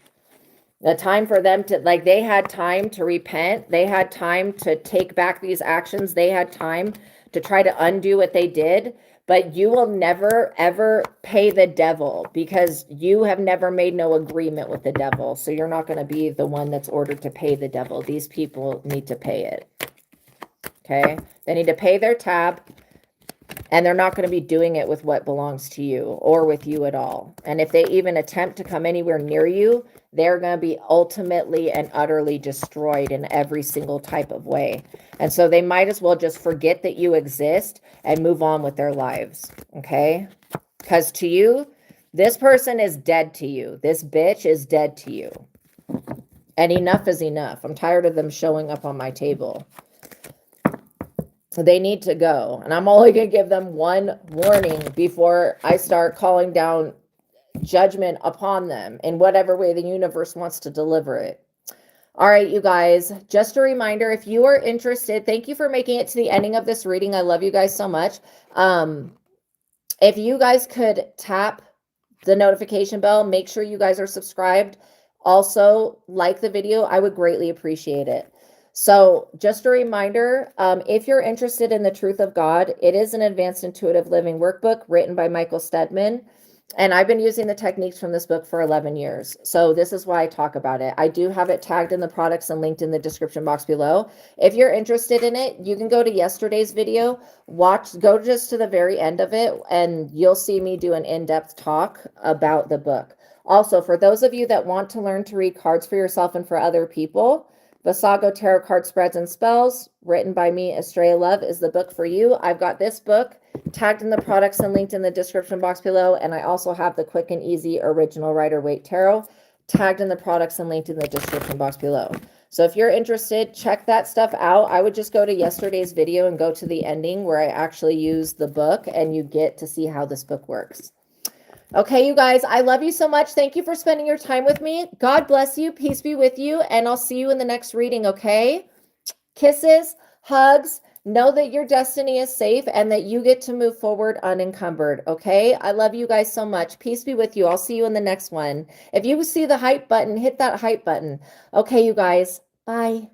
The time for them to, like, they had time to repent. They had time to take back these actions. They had time to try to undo what they did. But you will never, ever pay the devil because you have never made no agreement with the devil. So you're not going to be the one that's ordered to pay the devil. These people need to pay it. Okay? They need to pay their tab. And they're not going to be doing it with what belongs to you or with you at all. And if they even attempt to come anywhere near you, they're going to be ultimately and utterly destroyed in every single type of way. And so they might as well just forget that you exist and move on with their lives. Okay? Because to you, this person is dead to you. This bitch is dead to you. And enough is enough. I'm tired of them showing up on my table. So they need to go. And I'm only going to give them one warning before I start calling down judgment upon them in whatever way the universe wants to deliver it. All right, you guys, just a reminder, if you are interested, thank you for making it to the ending of this reading. I love you guys so much. If you guys could tap the notification bell, make sure you guys are subscribed. Also, like the video, I would greatly appreciate it. So just a reminder, if you're interested in the truth of God, it is an advanced intuitive living workbook written by Michael STEADMAN. And I've been using the techniques from this book for 11 years. So this is why I talk about it. I do have it tagged in the products and linked in the description box below. If you're interested in it, you can go to yesterday's video, go just to the very end of it, and you'll see me do an in-depth talk about the book. Also, for those of you that want to learn to read cards for yourself and for other people, Vassago Tarot Card Spreads and Spells, written by me, Astraea Love, is the book for you. I've got this book tagged in the products and linked in the description box below, and I also have the Quick and Easy Original Rider-Waite Tarot tagged in the products and linked in the description box below. So if you're interested, check that stuff out. I would just go to yesterday's video and go to the ending where I actually use the book, and you get to see how this book works. Okay, you guys, I love you so much. Thank you for spending your time with me. God bless you. Peace be with you. And I'll see you in the next reading, okay? Kisses, hugs. Know that your destiny is safe and that you get to move forward unencumbered, okay? I love you guys so much. Peace be with you. I'll see you in the next one. If you see the hype button, hit that hype button. Okay, you guys. Bye.